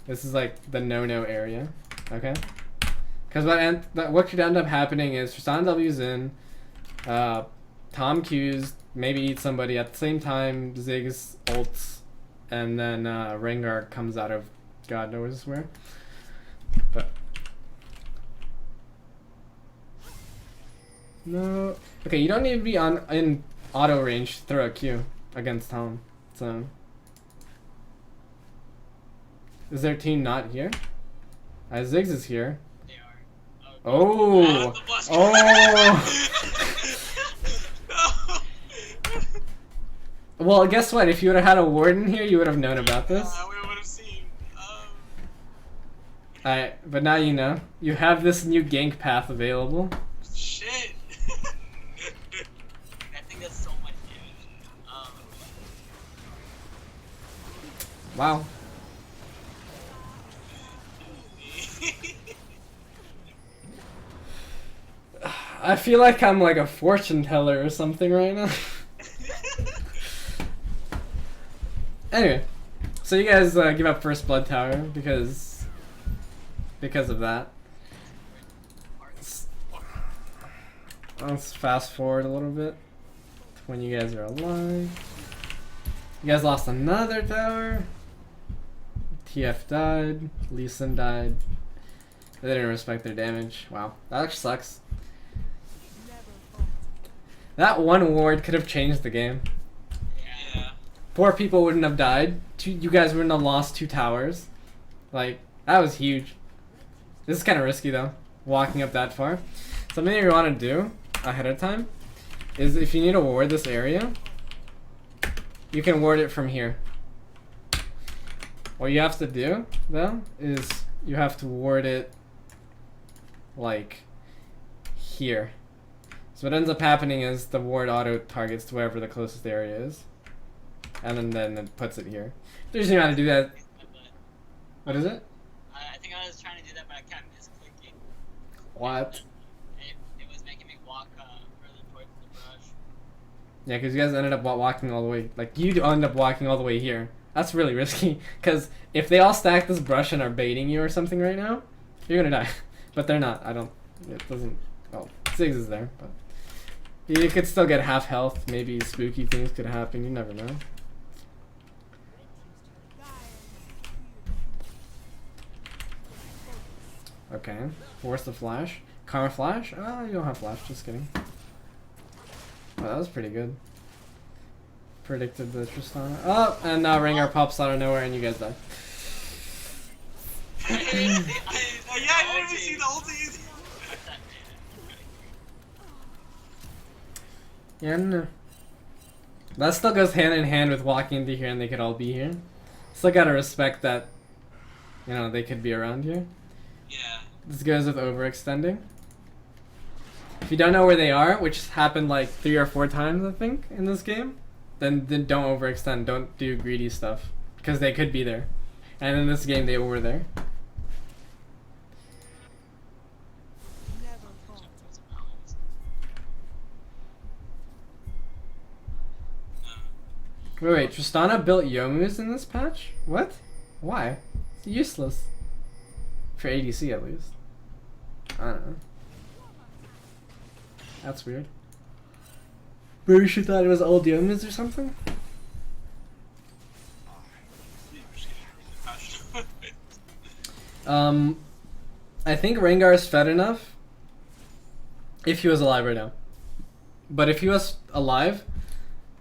This is like the no-no area, okay? Because what could end up happening is Tristana W's in, Tahm Q's, maybe eat somebody at the same time, Ziggs ults, and then Rengar comes out of God knows where. But no, okay, you don't need to be in auto range to throw a Q against Tom. So is their team not here? Ziggs is here. They are. Oh! The Oh! No. Well, guess what? If you would have had a warden here, you would have known about this. We would have seen. Alright, but now you know. You have this new gank path available. Shit. I think that's so much damage. Wow. I feel like I'm like a fortune teller or something right now. Anyway, so you guys give up first blood tower because of that. Let's fast forward a little bit to when you guys are alive. You guys lost another tower. TF died. Lee Sin died. They didn't respect their damage. Wow, that actually sucks. That one ward could have changed the game. Yeah. 4 people wouldn't have died. You guys wouldn't have lost 2 towers. Like, that was huge. This is kind of risky though, walking up that far. Something you want to do ahead of time is if you need to ward this area, you can ward it from here. What you have to do, though, is you have to ward it, like, here. So what ends up happening is the ward auto-targets to wherever the closest area is. And then it puts it here. There's no how to do that. What is it? I think I was trying to do that, but I kept misclicking. What? It was making me walk further towards the brush. Yeah, because you guys ended up walking all the way. Like, you end up walking all the way here. That's really risky. Because if they all stack this brush and are baiting you or something right now, you're gonna die. But they're not. I don't. It doesn't. Well, Ziggs is there, but you could still get half health. Maybe spooky things could happen. You never know. Okay, force the flash. Karma flash? Oh, you don't have flash, just kidding. Oh, that was pretty good. Predicted the Tristana. Oh, and now Rengar pops out of nowhere and you guys die. Yeah, I didn't even see the ulti. Yeah, no. That still goes hand in hand with walking into here and they could all be here. Still gotta respect that, you know, they could be around here. Yeah. This goes with overextending. If you don't know where they are, which happened like 3 or 4 times, I think, in this game, then don't overextend. Don't do greedy stuff. Because they could be there. And in this game, they were there. Wait, Tristana built Yomus in this patch? What? Why? It's useless. For ADC, at least. I don't know. That's weird. Maybe she thought it was old Yomus or something? I think Rengar is fed enough if he was alive right now. But if he was alive,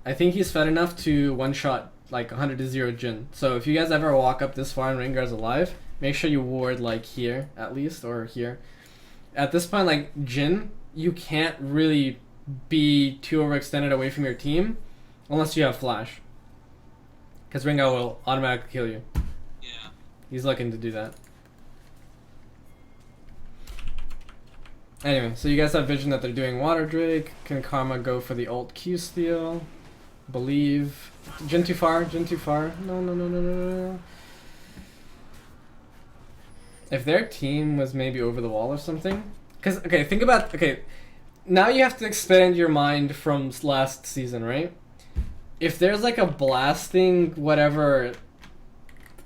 I think he's fed enough to one-shot like 100 to 0 Jhin. So if you guys ever walk up this far and Rengar's alive, make sure you ward like here at least, or here. At this point, like Jhin, you can't really be too overextended away from your team unless you have flash. Because Rengar will automatically kill you. Yeah. He's looking to do that. Anyway, so you guys have vision that they're doing Water Drake. Can Karma go for the ult Q steal? Believe. Jhin too far, Jhin too far. No, no, no, no, no, no. If their team was maybe over the wall or something. Because, okay, think about, okay, now you have to expand your mind from last season, right? If there's like a blasting whatever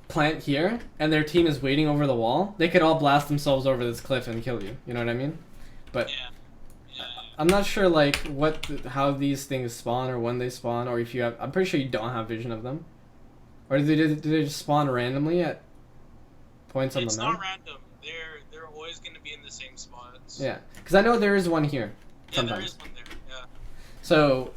plant here, and their team is waiting over the wall, they could all blast themselves over this cliff and kill you. You know what I mean? But Yeah. I'm not sure like how these things spawn or when they spawn, or if you have. I'm pretty sure you don't have vision of them, or do they just spawn randomly at points on the map? It's not random. They're always gonna be in the same spots. Yeah, because I know there is one here. Yeah, Sometimes. there is one there. Yeah. So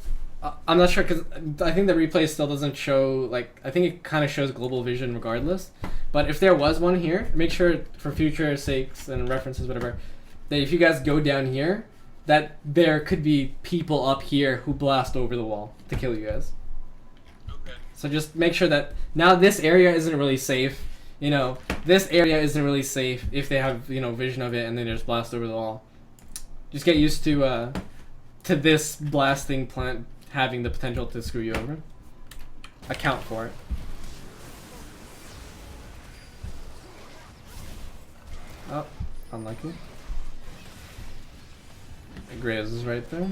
I'm not sure because I think the replay still doesn't show like I think it kind of shows global vision regardless. But if there was one here, make sure for future sakes and references, whatever, that if you guys go down here, that there could be people up here who blast over the wall to kill you guys. Okay. So just make sure that now this area isn't really safe. You know, this area isn't really safe if they have, you know, vision of it and then just blast over the wall. Just get used to this blasting plant having the potential to screw you over. Account for it. Oh, unlucky. Graves is right there.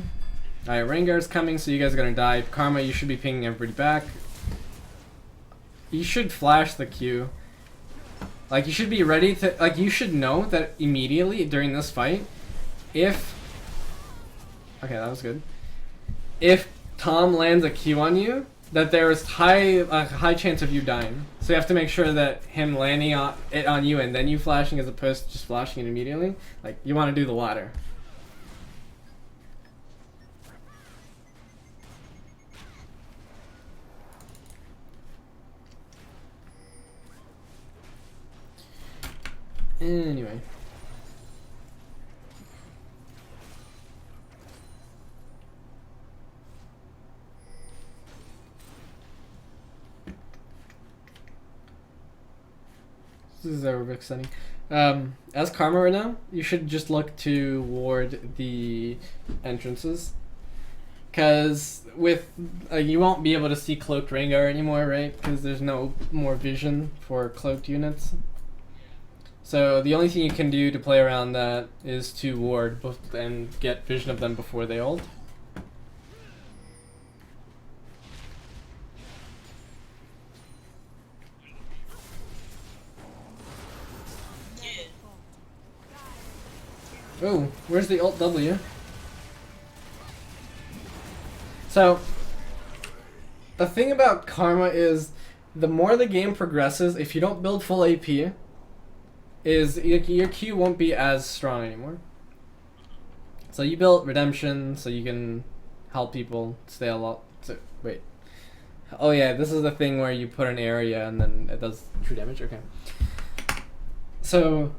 Alright, Rengar's coming, so you guys are gonna die. Karma, you should be pinging everybody back. You should flash the Q. Like, you should be ready to... Like, you should know that immediately during this fight, if... Okay, that was good. If Tom lands a Q on you, that there is a high chance of you dying. So you have to make sure that him landing it on you and then you flashing as opposed to just flashing it immediately. Like, you want to do the latter. Anyway. This is overextending. As Karma right now, you should just look to ward the entrances. Because with you won't be able to see cloaked Rengar anymore, right? Because there's no more vision for cloaked units. So the only thing you can do to play around that is to ward and get vision of them before they ult. Oh, where's the ult W? So, the thing about Karma is, the more the game progresses, if you don't build full AP, is your Q won't be as strong anymore. So you built Redemption so you can help people stay a lot. So, wait. Oh yeah, this is the thing where you put an area and then it does true damage? Okay. So,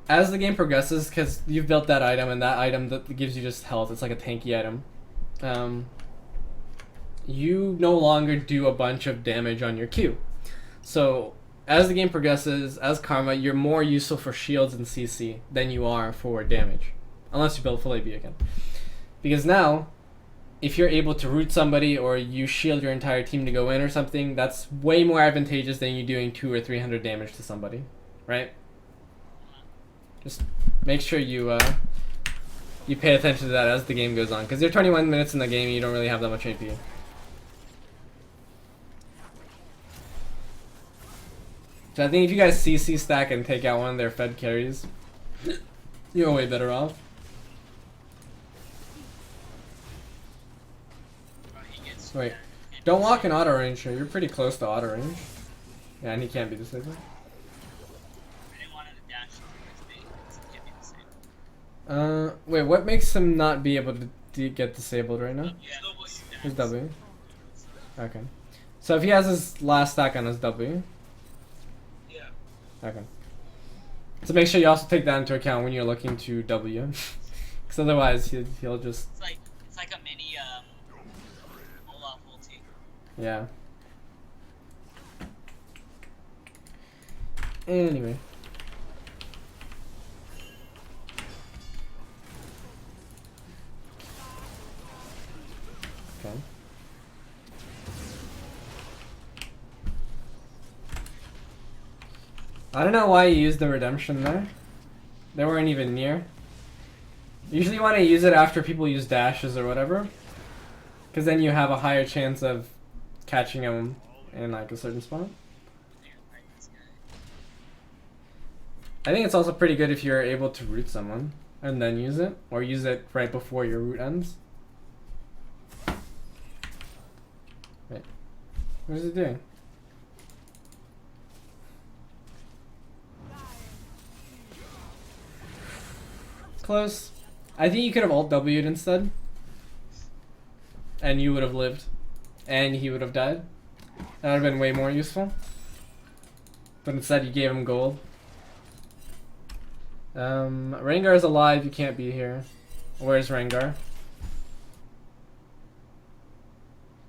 as the game progresses, because you've built that item and that item that gives you just health, it's like a tanky item. You no longer do a bunch of damage on your Q. So, as the game progresses, as Karma, you're more useful for shields and CC than you are for damage. Unless you build full AB again. Because now, if you're able to root somebody or you shield your entire team to go in or something, that's way more advantageous than you doing 200 or 300 damage to somebody. Right? Just make sure you pay attention to that as the game goes on. Because you're 21 minutes in the game and you don't really have that much AP. So I think if you guys CC stack and take out one of their fed carries, you're way better off. Wait, don't walk in auto range here. You're pretty close to auto range. Yeah, and he can't be disabled. I didn't want to dash towards me, so it can't be the same. Wait, what makes him not be able to get disabled right now? Yeah. His W. Okay. So if he has his last stack on his W. Yeah. Okay. So make sure you also take that into account when you're looking to W. Because otherwise he'll just... It's like a mini, Olaf ulti. Yeah. Anyway. Okay. I don't know why you used the redemption there. They weren't even near. Usually you want to use it after people use dashes or whatever. Because then you have a higher chance of catching them in like a certain spot. I think it's also pretty good if you're able to root someone and then use it. Or use it right before your root ends. Wait. What is it doing? Close. I think you could have ult W'd instead. And you would have lived. And he would have died. That would have been way more useful. But instead you gave him gold. Rengar's alive, you can't be here. Where's Rengar?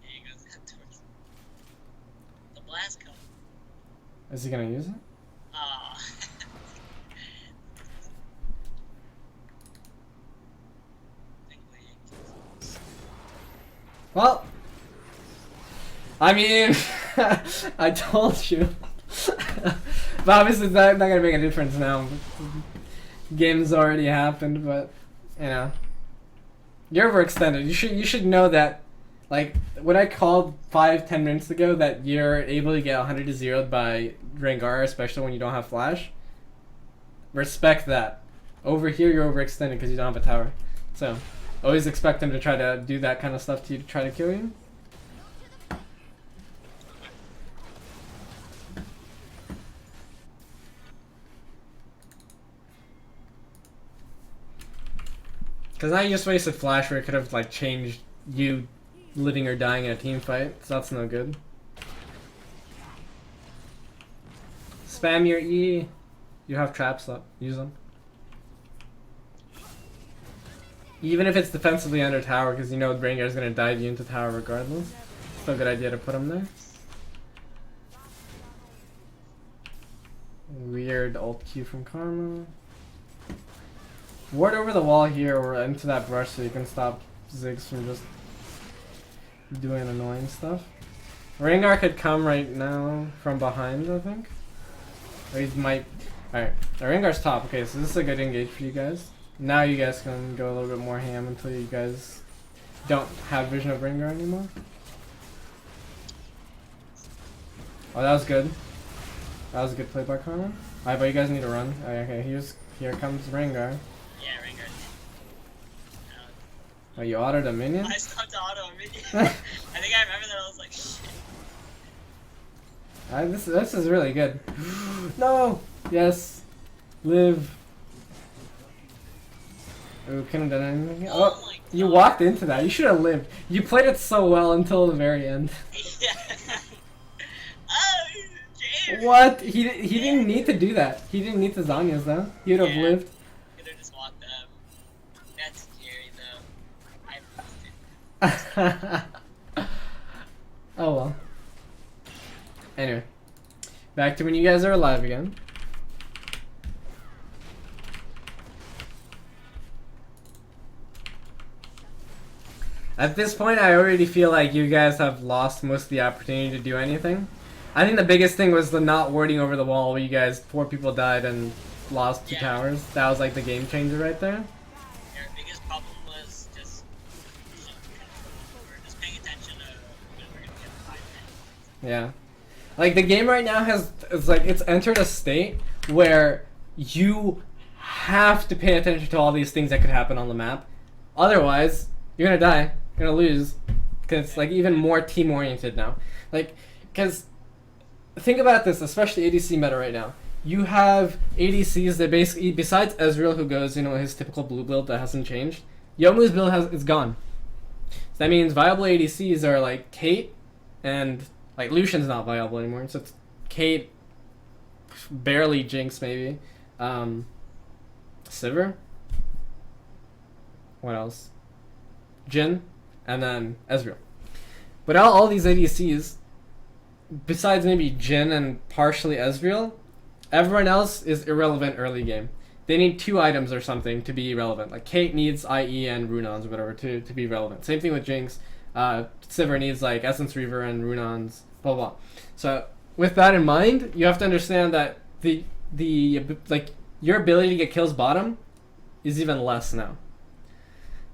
He goes towards the blast cone. Is he gonna use it? Ah. Well, I mean, I told you. But obviously it's not gonna make a difference now. Game's already happened, but you know, you're overextended. You should know that. Like when I called 5-10 minutes ago that you're able to get 100 to 0'd by Rengar, especially when you don't have flash. Respect that. Over here you're overextended because you don't have a tower. So always expect him to try to do that kind of stuff to you to try to kill you. Because now you just wasted flash where it could have like changed you living or dying in a team fight, so that's no good. Spam your E. You have traps up. Use them. Even if it's defensively under tower, because you know Rengar's going to dive you into tower regardless. Still a good idea to put him there. weird alt Q from Karma. Ward over the wall here or into that brush so you can stop Ziggs from just doing annoying stuff. Rengar could come right now from behind, I think. Or he might... Alright, Rengar's top. Okay, so this is a good engage for you guys. Now you guys can go a little bit more ham until you guys don't have vision of Rengar anymore. Oh, that was good. That was a good play by Karma. Alright, but you guys need to run. Okay, here comes Rengar. Yeah, Rengar. Oh, you autoed a minion? I stopped to auto a minion. I think I remember that. I was like, shit. This is really good. No! Yes. Live. Oh, couldn't have done anything. Oh my You God. walked into that. You should have lived. You played it so well until the very end. Yeah. Oh, James. What? He didn't need to do that. He didn't need the Zanyas though. He would have Yeah. lived. Could have just walked up. That's scary though. I missed it. Oh well. Anyway. Back to when you guys are alive again. At this point, I already feel like you guys have lost most of the opportunity to do anything. I think the biggest thing was the not warding over the wall where you guys, 4 people died and lost 2 Yeah. towers. That was like the game changer right there. Our biggest problem was just we're just paying attention to when we're gonna get 5 minutes. Yeah. Like the game right now it's entered a state where you have to pay attention to all these things that could happen on the map. Otherwise, you're gonna die. You're gonna lose. Because it's like even more team oriented now. Like, because think about this, especially ADC meta right now. You have ADCs that basically, besides Ezreal who goes, his typical blue build that hasn't changed, Yomu's build is gone. So that means viable ADCs are like Kate and like Lucian's not viable anymore. So it's Kate, barely Jinx maybe, Sivir. What else? Jhin, and then Ezreal. But all these ADCs, besides maybe Jhin and partially Ezreal, everyone else is irrelevant early game. They need 2 items or something to be relevant. Like Kate needs IE and Runons or whatever to be relevant. Same thing with Jinx. Sivir needs like Essence Reaver and Runons, blah blah. So with that in mind, you have to understand that the your ability to get kills bottom is even less now.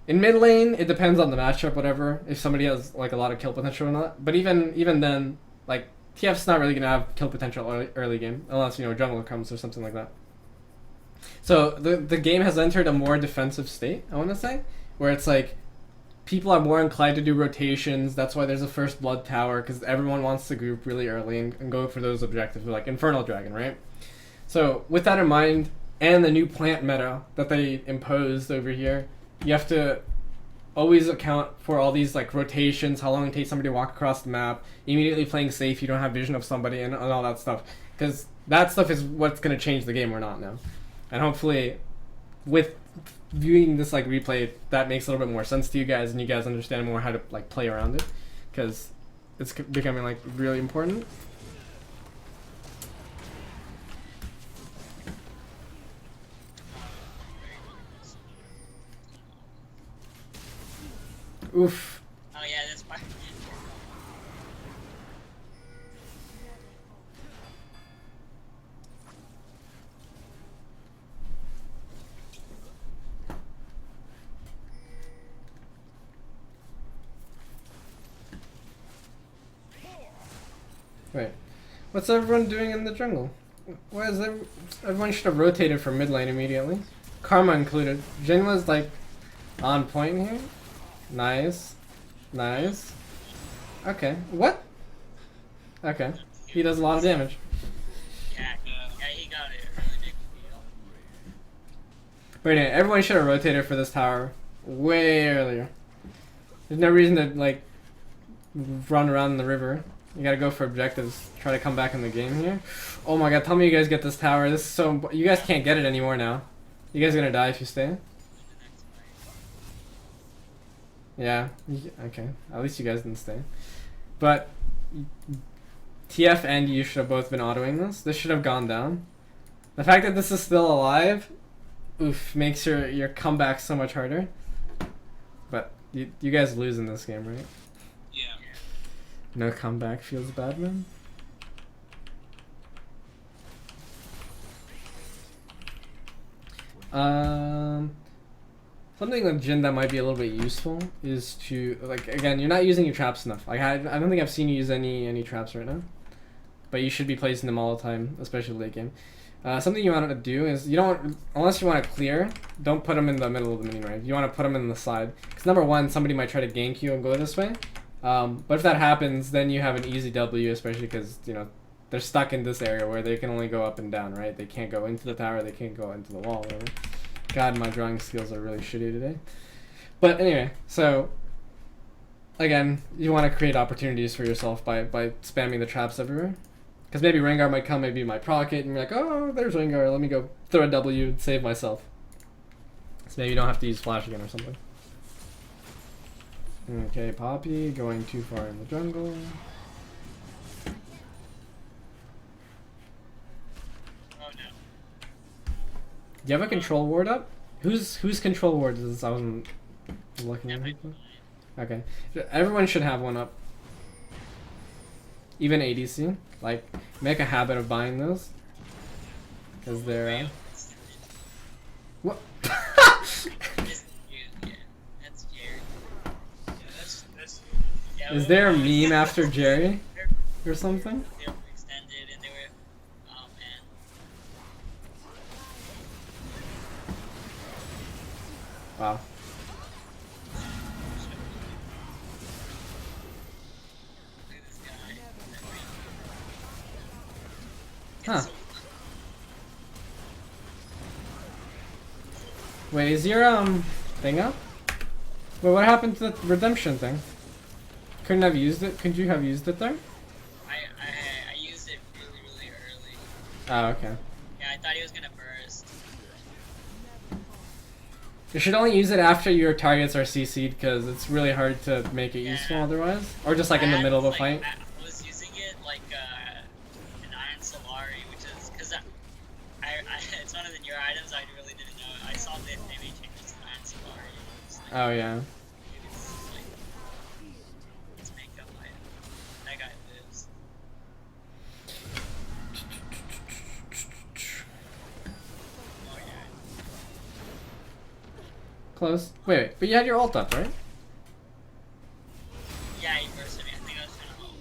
In mid lane, it depends on the matchup, whatever. If somebody has like a lot of kill potential or not. But even then, like TF's not really gonna have kill potential early game unless jungler comes or something like that. So the game has entered a more defensive state, I want to say, where it's like people are more inclined to do rotations. That's why there's a first blood tower, because everyone wants to group really early and go for those objectives, like Infernal Dragon, right? So with that in mind, and the new plant meta that they imposed over here, you have to always account for all these like rotations, how long it takes somebody to walk across the map, immediately playing safe, you don't have vision of somebody, and all that stuff. Because that stuff is what's going to change the game or not now. And hopefully, with viewing this like replay, that makes a little bit more sense to you guys, and you guys understand more how to like play around it, because it's becoming like really important. Oof. Oh yeah, that's fine. Wait, what's everyone doing in the jungle? Why is everyone should have rotated from mid lane immediately? Karma included. Jhin was like on point here. Nice. Nice. Okay. What? Okay. He does a lot of damage. Yeah, he got it really big deal. But anyway, everyone should have rotated for this tower way earlier. There's no reason to like run around the river. You gotta go for objectives. Try to come back in the game here. Oh my god, tell me you guys get this tower. This is so... You guys can't get it anymore now. You guys are gonna die if you stay. Yeah, okay. At least you guys didn't stay. But TF and you should have both been autoing this. This should have gone down. The fact that this is still alive, oof, makes your comeback so much harder. But you guys lose in this game, right? Yeah. No comeback feels bad, man. Something with Jhin that might be a little bit useful is to, like, again, you're not using your traps enough. Like, I don't think I've seen you use any traps right now. But you should be placing them all the time, especially late game. Something you want to do is, you don't, unless you want to clear, don't put them in the middle of the mini range. You want to put them in the side. Because number one, somebody might try to gank you and go this way. But if that happens, then you have an easy W, especially because, you know, they're stuck in this area where they can only go up and down, right? They can't go into the tower, they can't go into the wall, whatever. God, my drawing skills are really shitty today. But anyway, so again, you want to create opportunities for yourself by spamming the traps everywhere. Because maybe Rengar might come, maybe my pocket, and you're like, oh, there's Rengar, let me go throw a W and save myself. So maybe you don't have to use Flash again or something. Okay, Poppy, going too far in the jungle. Oh no. Do you have a control ward up? Whose control ward is this? I wasn't looking at it. Okay. Everyone should have one up. Even ADC. Like, make a habit of buying those. Because they're... What? That's you, yeah. That's Jerry. Yeah, that's Yeah, Is there a meme after Jerry? Or something? They were extended and they were, oh man. Wow. Look at this guy. Huh. Wait, is your thing up? Wait, what happened to the redemption thing? Couldn't have used it? Could you have used it there? I used it really early. Oh, okay. Yeah, I thought he was gonna burst. You should only use it after your targets are CC'd because it's really hard to make it useful Yeah. otherwise. Or just like in the middle of a fight. I was using it like an Iron Solari, which is because it's one of the newer items I really didn't know. I saw that they made changes to Iron Solari. And I was like, Oh yeah. it's like it's makeup item. That guy lives. Oh yeah. Close. Wait, but you had your ult up, right? Yeah, he bursted me. I think I was trying to hold.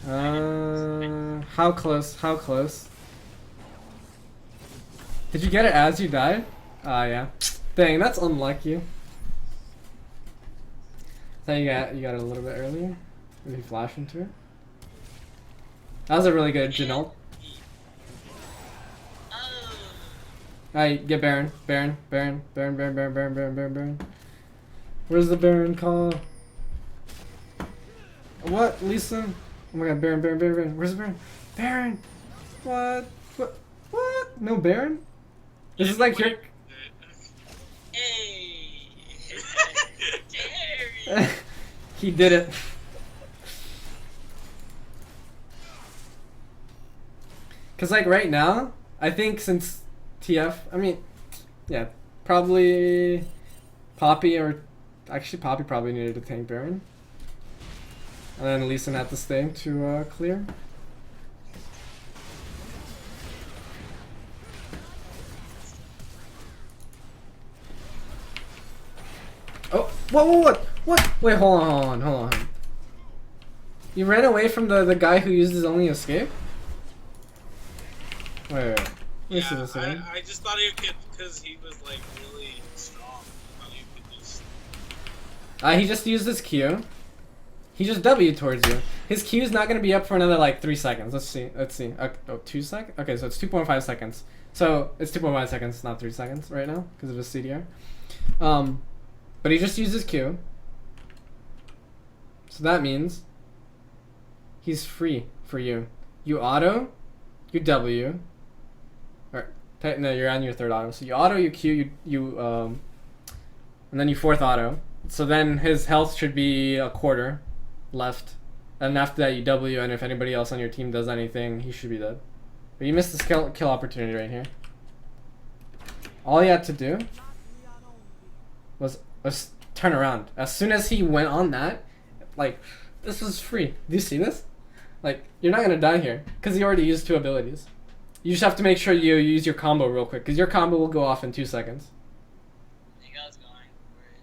No, I. How close? How close? Did you get it as you died? Ah, yeah. Dang, that's unlucky. So you got it a little bit earlier. Maybe flash into it. That was a really good Jhin ult. Oh. Alright, get Baron. Baron. Where's the Baron call? What, Lisa? Oh my god, Baron. Where's the Baron? Baron! What? What? No Baron? This is like your... Hey. Jerry. He did it. Cause like right now, I think since TF, I mean, yeah, probably Poppy or actually Poppy probably needed to tank Baron, and then Lee Sin had to stay to clear. Oh, what? Wait, hold on. You ran away from the guy who used his only escape? Wait. Let me see this again. I just thought he could, because he was like really strong. I thought he could just. He just used his Q. He just W'd towards you. His Q is not going to be up for another like 3 seconds. Let's see. Oh, 2 seconds? Okay, so it's 2.5 seconds. So it's 2.5 seconds, not 3 seconds right now because of his CDR. But he just used his Q. So that means he's free for you. You auto, you W. No, you're on your third auto. So you auto, you Q, and then you fourth auto. So then his health should be a quarter left. And after that you W, and if anybody else on your team does anything, he should be dead. But you missed this kill opportunity right here. All you had to do was turn around. As soon as he went on that, like, this was free. Do you see this? Like, you're not gonna die here because he already used 2 abilities. You just have to make sure you use your combo real quick because your combo will go off in 2 seconds. You guys going for it.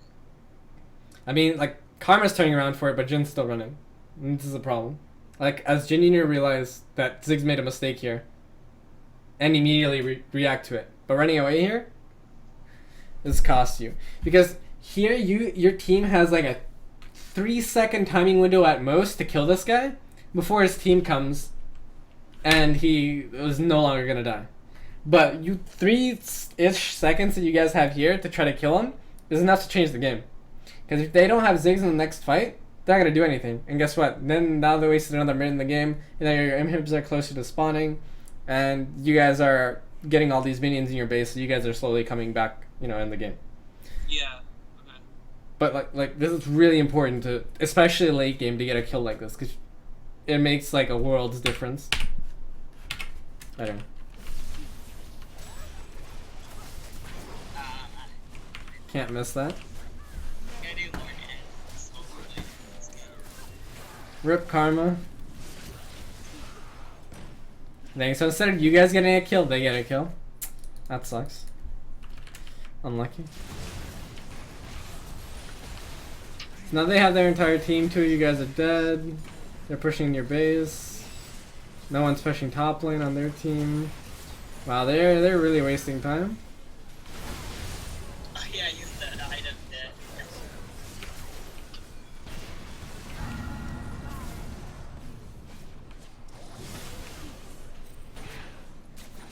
I mean, like, Karma's turning around for it, but Jin's still running. And this is a problem. Like, as Jhin Jr. realized that Ziggs made a mistake here, and immediately react to it. But running away here, this costs you. Because here, your team has like a 3-second timing window at most to kill this guy before his team comes and he was no longer gonna die. But you 3-ish seconds that you guys have here to try to kill him is enough to change the game. Because if they don't have Ziggs in the next fight, they're not gonna do anything. And guess what? Then now they wasted another minute in the game, and now your inhibs are closer to spawning, and you guys are getting all these minions in your base, so you guys are slowly coming back, you know, in the game. Yeah. Okay. But like this is really important to, especially late game, to get a kill like this, because it makes like a world's difference. I don't know. Can't miss that. Gotta do more hits. Hopefully, let's go. Rip Karma. Dang, so instead of you guys getting a kill, they get a kill. That sucks. Unlucky. So now they have their entire team. 2 of you guys are dead. They're pushing your base. No one's pushing top lane on their team. Wow, they're really wasting time. Oh yeah, use the item there.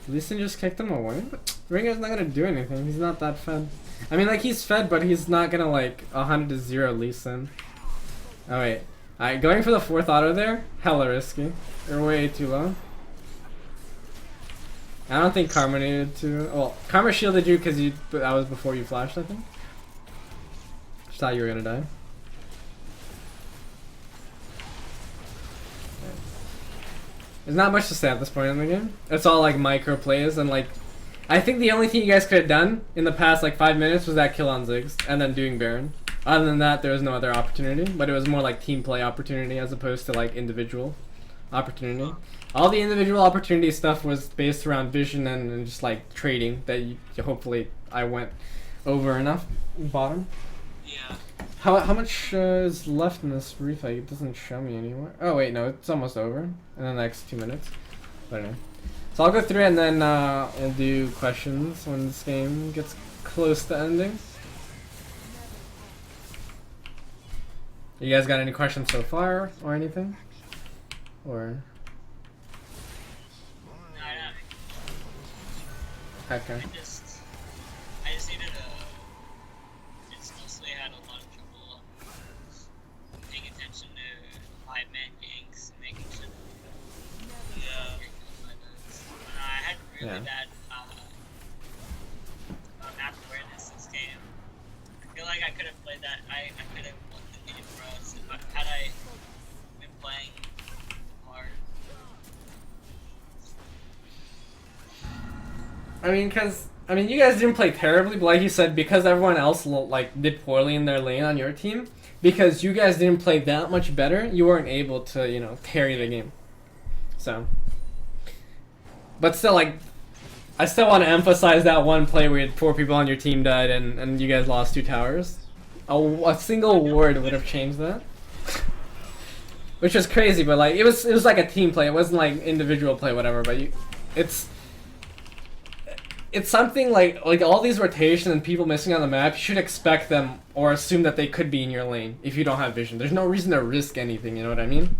Lee Sin just kicked him away? Ringer's not gonna do anything. He's not that fed. I mean, like, he's fed, but he's not gonna, like, 100-0 Lee Sin. Oh, wait. Alright, going for the 4th auto there? Hella risky. You're way too low. I don't think Karma needed to. Well, Karma shielded you because that was before you flashed, I think. Just thought you were gonna die. There's not much to say at this point in the game. It's all like micro plays, and like, I think the only thing you guys could have done in the past like 5 minutes was that kill on Ziggs and then doing Baron. Other than that, there was no other opportunity, but it was more like team play opportunity as opposed to like individual opportunity. All the individual opportunity stuff was based around vision and just like trading that hopefully I went over enough bottom. Yeah. How much is left in this refight? It doesn't show me anywhere. Oh wait, no, it's almost over in the next 2 minutes. But anyway. So I'll go through it and then we'll do questions when this game gets close to ending. You guys got any questions so far or anything? Or No, I don't. okay. I just needed it's mostly had a lot of trouble paying attention to 5-man ganks and making sure that Yeah. I had really Yeah. bad map awareness this game. I feel like I could have played that. I could have won the game for us had I been playing hard. I mean, you guys didn't play terribly, but like you said, because everyone else like did poorly in their lane on your team, because you guys didn't play that much better, you weren't able to, you know, carry the game. So, but still, like, I still want to emphasize that one play where you had 4 people on your team died and you guys lost 2 towers. A single ward would have changed that. Which was crazy, but like it was like a team play. It wasn't like individual play, whatever. But it's something like all these rotations and people missing on the map. You should expect them or assume that they could be in your lane if you don't have vision. There's no reason to risk anything. You know what I mean?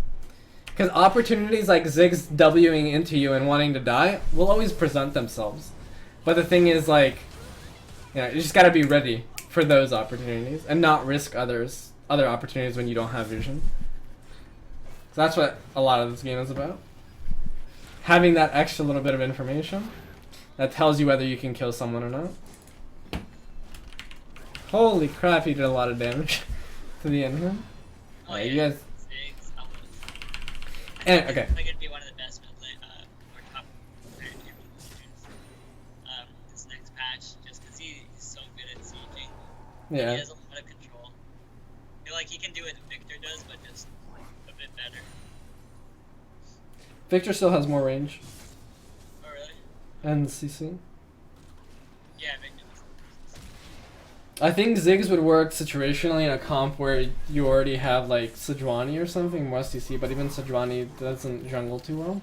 Because opportunities like Ziggs Wing into you and wanting to die will always present themselves. But the thing is, like, you know, you just gotta be ready for those opportunities and not risk other opportunities when you don't have vision. So that's what a lot of this game is about. Having that extra little bit of information that tells you whether you can kill someone or not. Holy crap, he did a lot of damage to the end here. Oh, Yeah, yeah. you guys. Ziggs, And okay. I think it'd be one of the best or top Yeah. He has a lot of control. I feel like he can do what Victor does, but just a bit better. Victor still has more range. Oh really? And CC. Yeah, Victor does. I think Ziggs would work situationally in a comp where you already have like Sejuani or something, more CC, but even Sejuani doesn't jungle too well.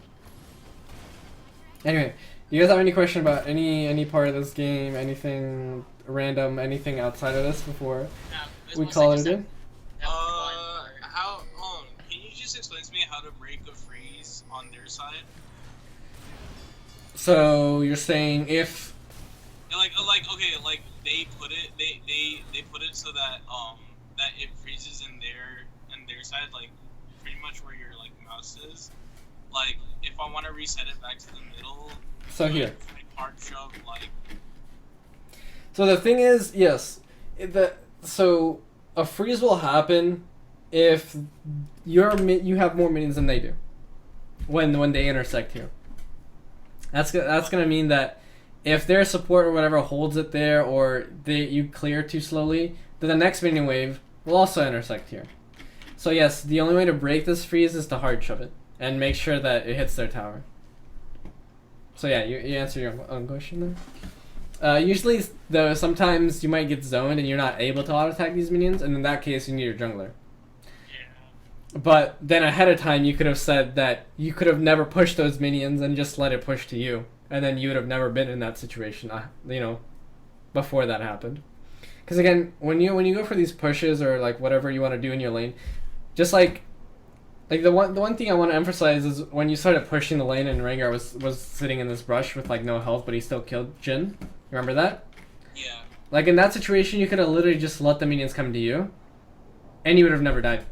Anyway, you guys have any question about any part of this game, anything random, anything outside of this before No, it was we mostly call it a just day? that one part. How? Can you just explain to me how to break a freeze on their side? So you're saying if And okay, like they put it so that that it freezes in their side, like pretty much where your like mouse is. Like if I want to reset it back to the middle. so like, here. Hard shove like. So the thing is, yes, so a freeze will happen if you have more minions than they do when they intersect here. That's gonna mean that if their support or whatever holds it there, or you clear too slowly, then the next minion wave will also intersect here. So yes, the only way to break this freeze is to hard shove it and make sure that it hits their tower. So yeah, you answer your own question there. Usually, though, sometimes you might get zoned and you're not able to auto-attack these minions, and in that case, you need your jungler. Yeah. But then ahead of time, you could have said that you could have never pushed those minions and just let it push to you, and then you would have never been in that situation, before that happened. Because again, when you go for these pushes or like whatever you want to do in your lane, just like the one thing I want to emphasize is when you started pushing the lane and Rengar was sitting in this brush with like no health, but he still killed Jhin. Remember that? Yeah. Like in that situation, you could have literally just let the minions come to you, and you would have never died.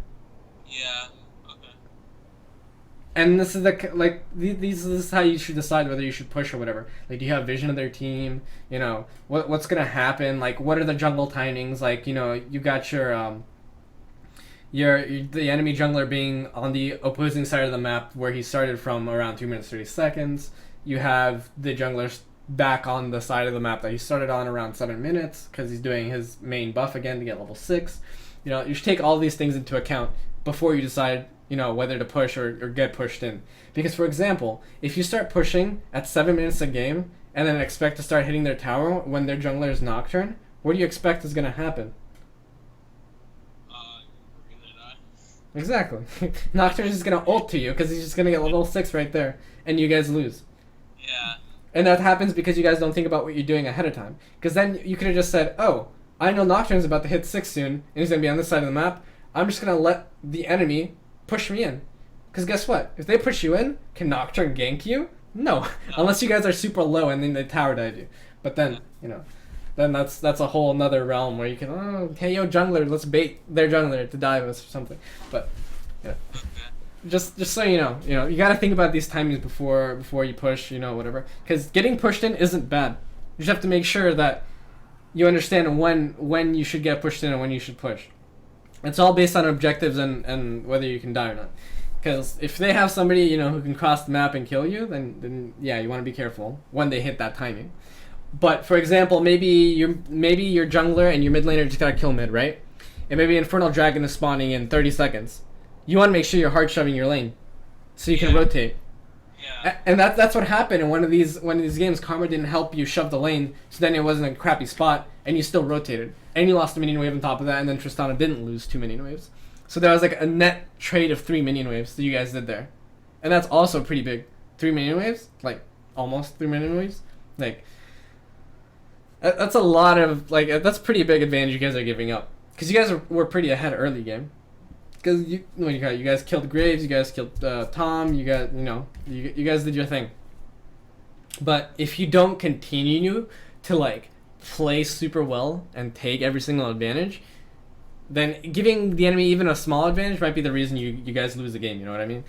Yeah. Okay. And this is this is how you should decide whether you should push or whatever. Like, do you have vision of their team? What's gonna happen? Like, what are the jungle timings? Like, you got the enemy jungler being on the opposing side of the map where he started from around 2 minutes 30 seconds. You have the jungler back on the side of the map that he started on around 7 minutes because he's doing his main buff again to get level 6. You should take all these things into account before you decide whether to push or get pushed in. Because, for example, if you start pushing at 7 minutes a game and then expect to start hitting their tower when their jungler is Nocturne, what do you expect is going to happen? We're gonna die. Exactly. Nocturne is just going to ult to you because he's just going to get level 6 right there, and you guys lose. Yeah. And that happens because you guys don't think about what you're doing ahead of time. Because then you could have just said, oh, I know Nocturne's about to hit 6 soon, and he's going to be on this side of the map. I'm just going to let the enemy push me in. Because guess what? If they push you in, can Nocturne gank you? No. Unless you guys are super low and then they tower dive you. But then, then that's a whole another realm where you can, hey, yo, jungler, let's bait their jungler to dive us or something. But, Okay. just so you know, you got to think about these timings before you push, whatever. Because getting pushed in isn't bad. You just have to make sure that you understand when you should get pushed in and when you should push. It's all based on objectives and whether you can die or not. Because if they have somebody who can cross the map and kill you, then yeah, you want to be careful when they hit that timing. But for example, maybe your jungler and your mid laner just gotta kill mid, right? And maybe Infernal Dragon is spawning in 30 seconds. You want to make sure you're hard shoving your lane, so you can rotate. Yeah. And that's what happened in one of these games. Karma didn't help you shove the lane, so then it wasn't a crappy spot, and you still rotated, and you lost a minion wave on top of that, and then Tristana didn't lose 2 minion waves. So there was like a net trade of 3 minion waves that you guys did there, and that's also pretty big. 3 minion waves, like almost 3 minion waves, like that's a lot of that's pretty big advantage you guys are giving up because you guys were pretty ahead early game. Because you guys killed Graves, you guys killed Tom, you guys did your thing. But if you don't continue to play super well and take every single advantage, then giving the enemy even a small advantage might be the reason you guys lose the game. You know what I mean?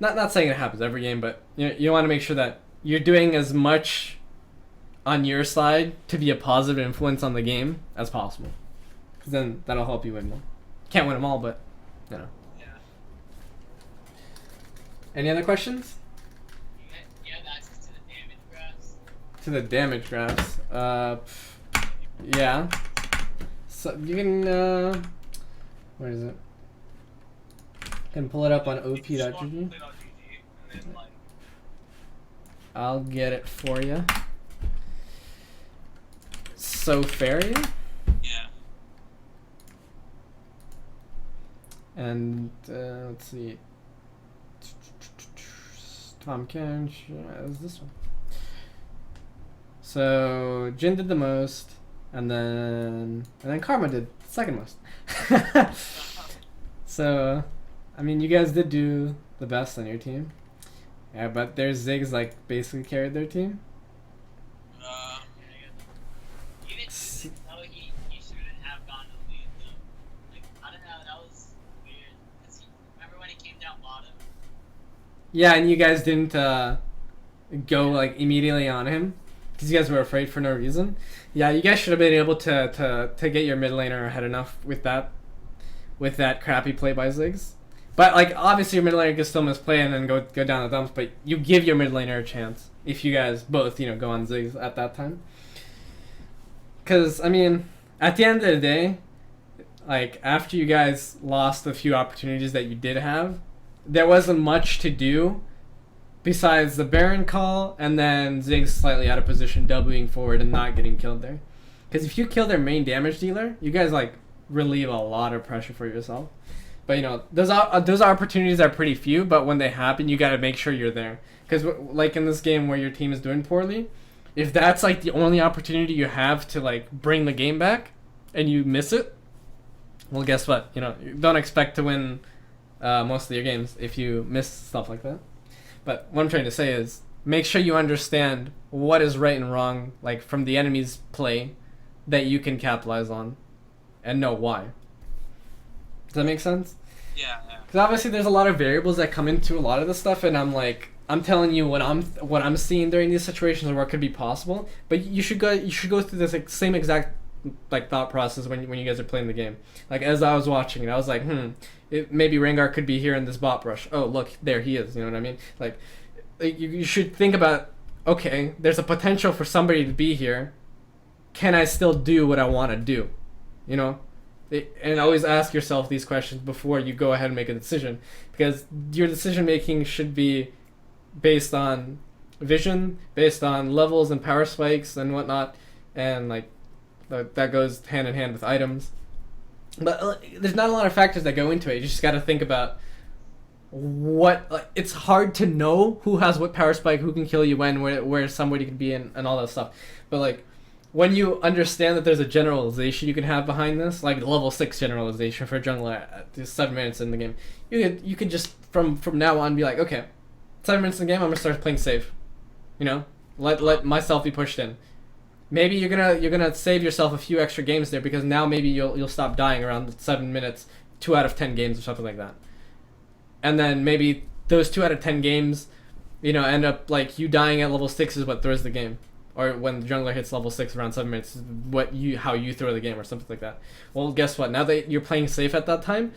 Not saying it happens every game, but you want to make sure that you're doing as much on your side to be a positive influence on the game as possible. Because then that'll help you win more. Can't win them all, but Yeah. Any other questions? You have access to the damage graphs. To the damage graphs. Yeah. So you can where is it? You can pull it up on op.gg. and then like I'll get it for you. Sofaria? yeah. And let's see. Tahm Q is this one. So Jhin did the most, and then Karma did second most. So, I mean, you guys did do the best on your team. Yeah, but their Ziggs like basically carried their team. Even though he shouldn't have gone to lead them. Like, I don't know, that was weird. Cause remember when he came down bottom? Yeah, and you guys didn't go like immediately on him because you guys were afraid for no reason. Yeah, you guys should have been able to get your mid laner ahead enough with that crappy play by Ziggs. But like obviously your mid laner can still misplay and then go down the dumps, but you give your mid laner a chance if you guys both, you know, go on Ziggs at that time. Cause I mean, at the end of the day, like after you guys lost the few opportunities that you did have, there wasn't much to do besides the Baron call and then Ziggs slightly out of position, doubling forward and not getting killed there. Because if you kill their main damage dealer, you guys like relieve a lot of pressure for yourself. But you know, those opportunities are pretty few, but when they happen, you got to make sure you're there. Because like in this game where your team is doing poorly, if that's like the only opportunity you have to like bring the game back and you miss it, well, guess what? You know, you don't expect to win most of your games if you miss stuff like that. But what I'm trying to say is make sure you understand what is right and wrong, like from the enemy's play, that you can capitalize on, and know why. Does that make sense? Yeah. Because obviously there's a lot of variables that come into a lot of this stuff, and I'm telling you what I'm seeing during these situations or what could be possible. But you should go through this like, same exact like thought process when you guys are playing the game. Like as I was watching it, I was like, maybe Rengar could be here in this bot brush. Oh look, there he is. You know what I mean? Like you should think about, okay, there's a potential for somebody to be here. Can I still do what I want to do? You know? And always ask yourself these questions before you go ahead and make a decision, because your decision making should be based on vision, based on levels and power spikes and whatnot, and like that goes hand in hand with items. But there's not a lot of factors that go into it. You just got to think about it's hard to know who has what power spike, who can kill you when, where somebody can be, and all that stuff. But like when you understand that there's a generalization you can have behind this, like level 6 generalization for a jungler at 7 minutes in the game, you could just from now on be like, okay, 7 minutes in the game, I'm gonna start playing safe. You know, let myself be pushed in. Maybe you're gonna save yourself a few extra games there, because now maybe you'll stop dying around 7 minutes, 2 out of 10 games or something like that. And then maybe those 2 out of 10 games, you know, end up like you dying at level 6 is what throws the game. Or when the jungler hits level 6 around 7 minutes, how you throw the game or something like that. Well, guess what? Now that you're playing safe at that time,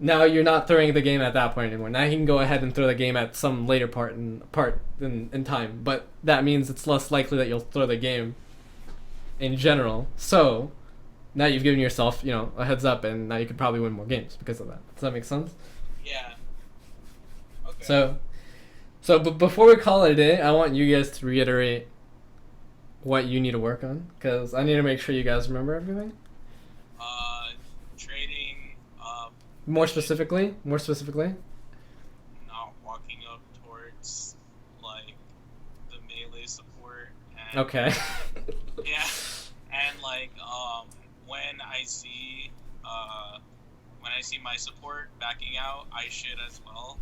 now you're not throwing the game at that point anymore. Now you can go ahead and throw the game at some later part in time. But that means it's less likely that you'll throw the game in general. So now you've given yourself, you know, a heads up, and now you could probably win more games because of that. Does that make sense? Yeah. Okay. But before we call it a day, I want you guys to reiterate what you need to work on, because I need to make sure you guys remember everything. Trading. More specifically. Not walking up towards like the melee support. And, Okay. Yeah, and like when I see my support backing out, I should as well.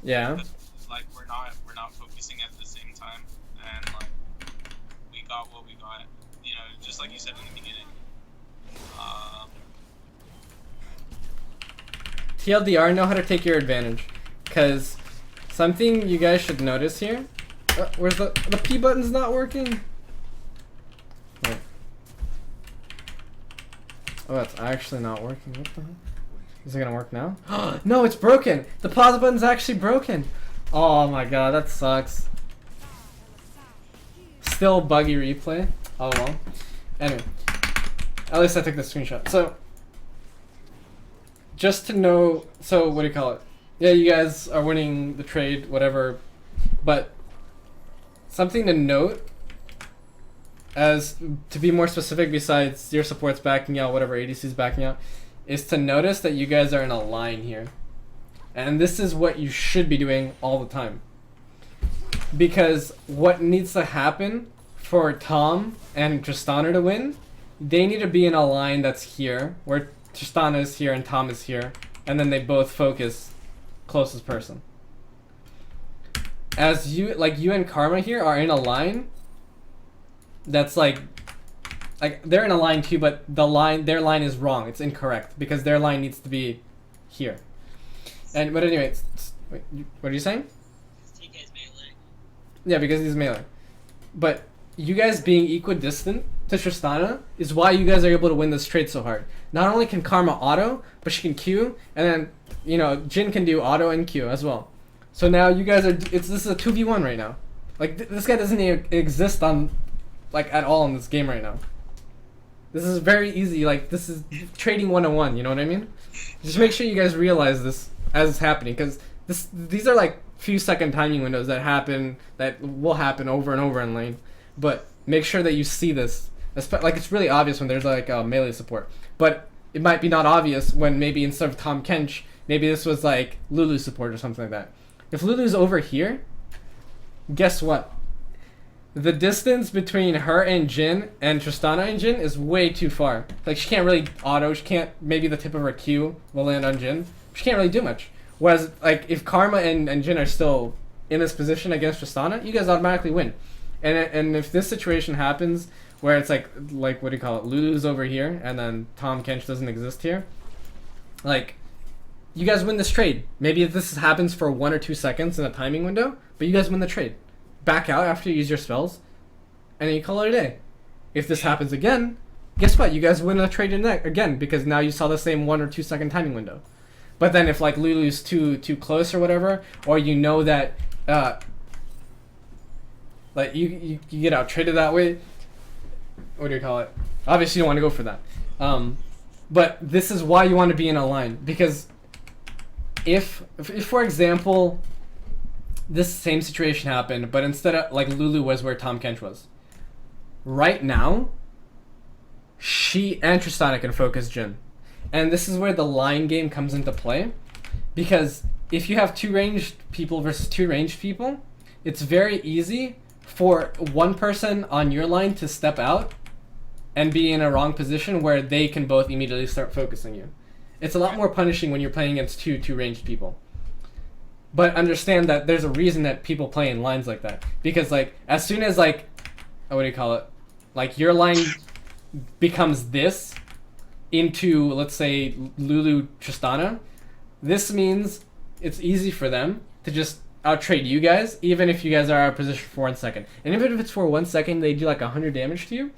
Yeah. It's like we're not focusing at the same time, and like we got what we got. You know, just like you said in the beginning. TLDR, know how to take your advantage, because something you guys should notice here. Where's the P button's not working? Wait. Oh, that's actually not working. What the hell? Is it gonna work now? No, it's broken! The pause button's actually broken! Oh my god, that sucks. Still buggy replay. Oh well. Anyway. At least I took the screenshot. So, just to know, so what do you call it? Yeah, you guys are winning the trade, whatever, but something to note, as to be more specific, besides your support's backing out, whatever ADC's backing out, is to notice that you guys are in a line here. And this is what you should be doing all the time. Because what needs to happen for Tom and Tristana to win, they need to be in a line that's here, where Tristana is here and Tom is here, and then they both focus closest person. As you, like you and Karma here are in a line that's like they're in a line too, but their line is wrong. It's incorrect because their line needs to be here. And but anyway, wait, what are you saying? TK's melee. Yeah, because he's melee. But you guys being equidistant to Tristana is why you guys are able to win this trade so hard. Not only can Karma auto, but she can Q, and then Jhin can do auto and Q as well. So now you guys are this is a 2v1 right now. Like this guy doesn't even exist on at all in this game right now. This is very easy. Like this is trading 101. You know what I mean? Just make sure you guys realize this as it's happening, because these are like few second timing windows that will happen over and over in lane. But make sure that you see this. Like it's really obvious when there's like melee support, but it might be not obvious when maybe instead of Tahm Kench, maybe this was like Lulu support or something like that. If Lulu's over here, guess what? The distance between her and Jhin and Tristana and Jhin is way too far. Like she can't really auto. She can't. Maybe the tip of her Q will land on Jhin. She can't really do much. Whereas like if Karma and Jhin are still in this position against Tristana, you guys automatically win. And if this situation happens where it's like what do you call it? Lulu's over here and then Tahm Kench doesn't exist here. Like you guys win this trade. Maybe this happens for 1 or 2 seconds in a timing window, but you guys win the trade. Back out after you use your spells, and then you call it a day. If this happens again, guess what? You guys win a trade again, because now you saw the same 1 or 2 second timing window. But then if like Lulu's too close or whatever, or you know that like you get out traded that way, what do you call it? Obviously you don't want to go for that. But this is why you want to be in a line, because if for example this same situation happened, but instead of like Lulu was where Tahm Kench was. Right now, she and Tristana can focus Jhin. And this is where the line game comes into play. Because if you have 2 ranged people versus 2 ranged people, it's very easy for one person on your line to step out and be in a wrong position where they can both immediately start focusing you. It's a lot more punishing when you're playing against two ranged people. But understand that there's a reason that people play in lines like that. Because like as soon as like what do you call it? Like your line becomes this into, let's say, Lulu Tristana, this means it's easy for them to just outtrade you guys, even if you guys are out of position for 1 second. And even if it's for 1 second, they do like 100 damage to you.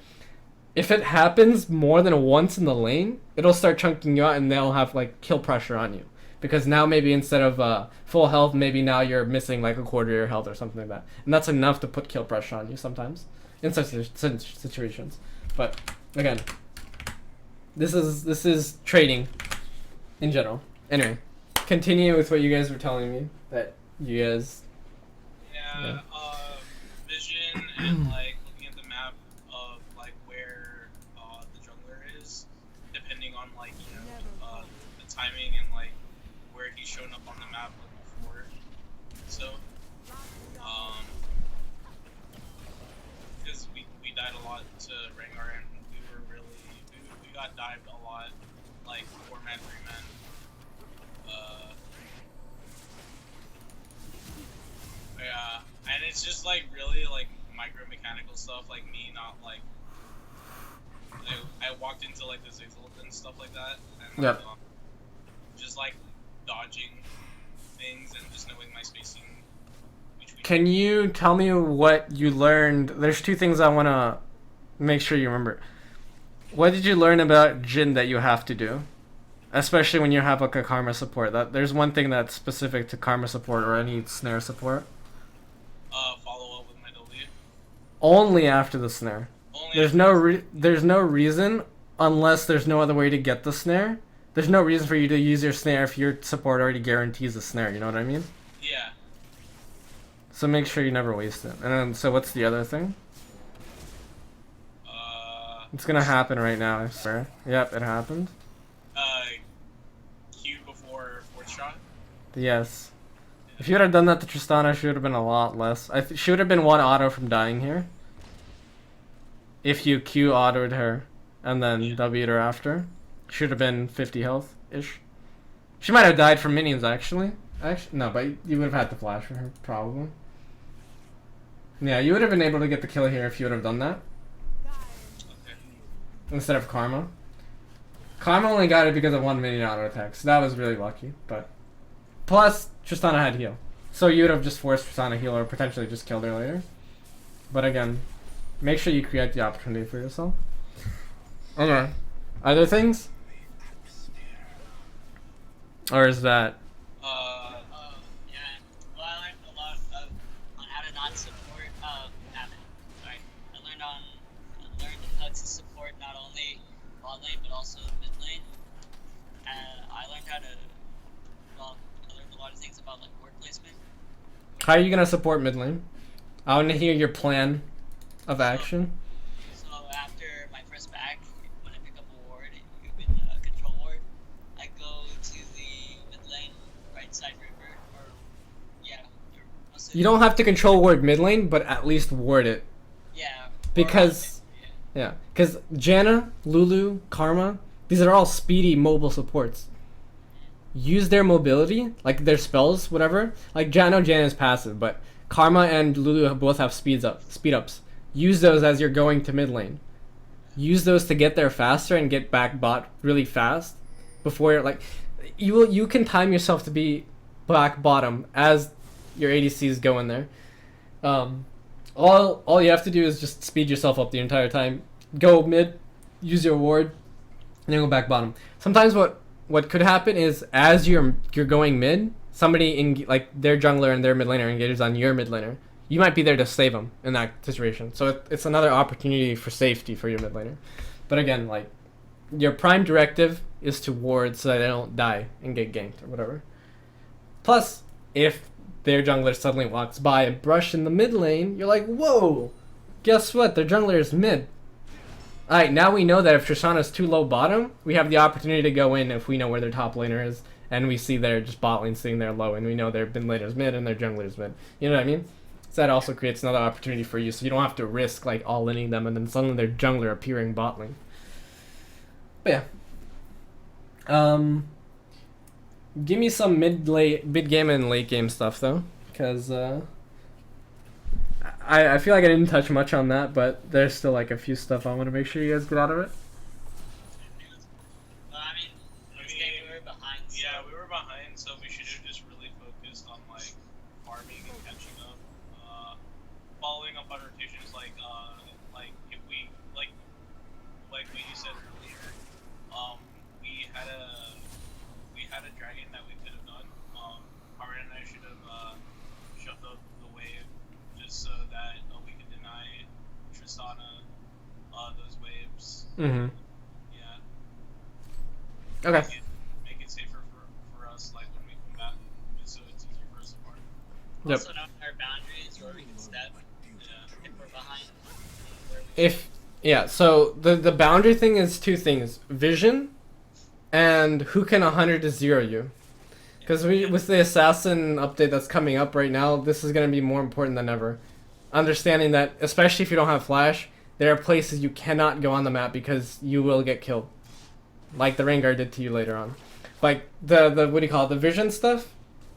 If it happens more than once in the lane, it'll start chunking you out and they'll have like kill pressure on you. Because now maybe instead of full health, maybe now you're missing like a quarter of your health or something like that. And that's enough to put kill pressure on you sometimes in such situations. But again, this is trading in general. Anyway, continue with what you guys were telling me that you guys. Yeah. Vision and like looking at the map of like where the jungler is, depending on like the timing and like where he's shown up on the map like before. So, because we died a lot to Rengar and we were really we got dived a lot, like 4-man, 3-man. Yeah, and it's just like really like micro mechanical stuff, like me not like I walked into like the Zigzag and stuff like that, and Yep. Just like dodging things and just knowing my spacing between. Can you tell me what you learned? There's 2 things I want to make sure you remember. What did you learn about Jhin that you have to do? Especially when you have like a Karma support. That there's one thing that's specific to Karma support or any snare support. Follow up with my W. Only after the snare. Only There's no reason unless there's no other way to get the snare. There's no reason for you to use your snare if your support already guarantees the snare, you know what I mean? Yeah. So make sure you never waste it. And then, so what's the other thing? It's gonna happen right now, I swear. Yep, it happened. Q before fourth shot. Yes. If you would have done that to Tristana, she would have been a lot less. She would have been 1 auto from dying here. If you Q autoed her and then W'd her after. She would have been 50 health-ish. She might have died from minions, actually. No, but you would have had to flash for her, probably. Yeah, you would have been able to get the kill here if you would have done that. Okay. Instead of Karma. Karma only got it because of 1 minion auto attack, so that was really lucky, but... Plus, Tristana had heal. So you would have just forced Tristana to heal or potentially just killed her later. But again, make sure you create the opportunity for yourself. Okay. Other things? Or is that... Yeah. Well, I learned a lot on how to not support. Sorry. I learned how to support not only bot lane but also mid lane. I learned how to. Well, I learned a lot of things about like ward placement. How are you gonna support mid lane? I want to hear your plan of action. So after my first back, when I pick up a ward, even a control ward, I go to the mid lane, right side river, or yeah. You don't have to control ward mid lane, but at least ward it. Yeah. Because... Yeah, because Janna, Lulu, Karma, these are all speedy mobile supports. Use their mobility, like their spells, whatever. Like Janna is passive, but Karma and Lulu both have speed ups. Use those as you're going to mid lane. Use those to get there faster and get back bot really fast. Before you're like, you can time yourself to be back bottom as your ADCs go in there. All you have to do is just speed yourself up the entire time. Go mid, use your ward, and then go back bottom. Sometimes what could happen is as you're going mid, somebody in like their jungler and their mid laner engages on your mid laner. You might be there to save them in that situation. So it's another opportunity for safety for your mid laner. But again, like your prime directive is to ward so that they don't die and get ganked or whatever. Plus, if their jungler suddenly walks by and brush in the mid lane, you're like, whoa, guess what? Their jungler is mid. Alright, now we know that if Tristana's too low bottom, we have the opportunity to go in if we know where their top laner is, and we see their just bot lane sitting there low, and we know their mid laner's mid and their jungler's mid. You know what I mean? So that also creates another opportunity for you, so you don't have to risk like all-inning them and then suddenly their jungler appearing bot lane. But yeah. Give me some mid game and late game stuff though, because I feel like I didn't touch much on that, but there's still like a few stuff I want to make sure you guys get out of it. Well, I mean, this game we were behind. So. Yeah, we were behind, so we should have just really focused on like farming and catching up. Following up on rotations, like if we like what you said earlier, we had a dragon that we could have done. Harvard and I should have shoved up the wave just so that we could deny Tristana those waves. Mm-hmm. Yeah. Okay. Make it safer for us, like when we come back, just so it's easier for us to farm. Yep. Also knowing our boundaries where we can step if we're behind. So the boundary thing is two things: vision, and who can 100 to 0 you. Because with the assassin update that's coming up right now, this is going to be more important than ever. Understanding that, especially if you don't have flash, there are places you cannot go on the map because you will get killed, like the Rengar did to you later on. Like the what do you call it? The vision stuff.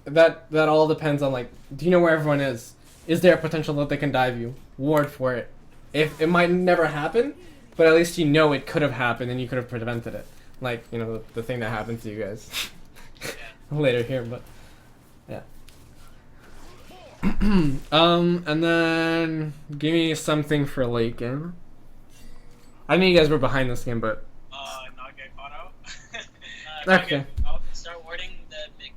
That all depends on like, do you know where everyone is? Is there a potential that they can dive you? Ward for it. If it might never happen, but at least you know it could have happened and you could have prevented it. Like, you know, the thing that happened to you guys later here, but yeah. And then give me something for late game. I know you guys were behind this game, but Not get caught out. okay. I'll start wording the big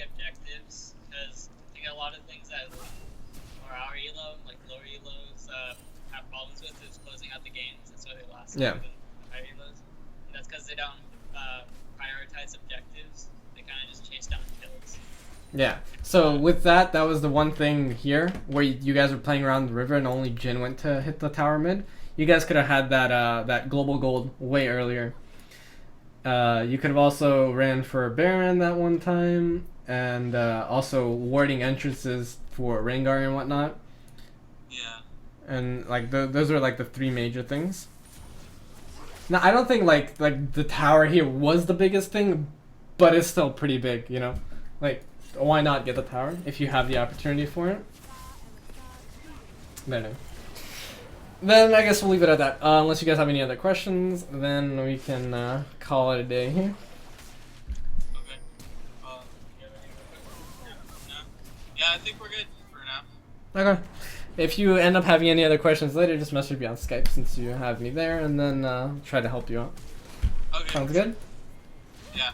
objectives because I think a lot of things that are our elo, like lower elos, have problems with is closing out the games. That's why they last Yeah. longer than higher elos. that's because they don't prioritize objectives. They kind of just chase down kills. Yeah. So with that, that was the one thing here where you guys were playing around the river and only Jhin went to hit the tower mid. You guys could have had that global gold way earlier. You could have also ran for a Baron that one time, and also warding entrances for Rengar and whatnot. Yeah. And like those are like the three major things. Now I don't think like the tower here was the biggest thing, but it's still pretty big, you know. Like why not get the tower if you have the opportunity for it? But anyway. Then I guess we'll leave it at that. Unless you guys have any other questions, then we can call it a day here. Okay. You have any other questions? No? Yeah, I think we're good for now. Okay. If you end up having any other questions later, just message me on Skype since you have me there, and then try to help you out. Okay. Sounds good? Yeah.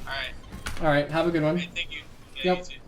Alright. Alright, have a good one. Okay, thank you. Yeah, Yep. you too.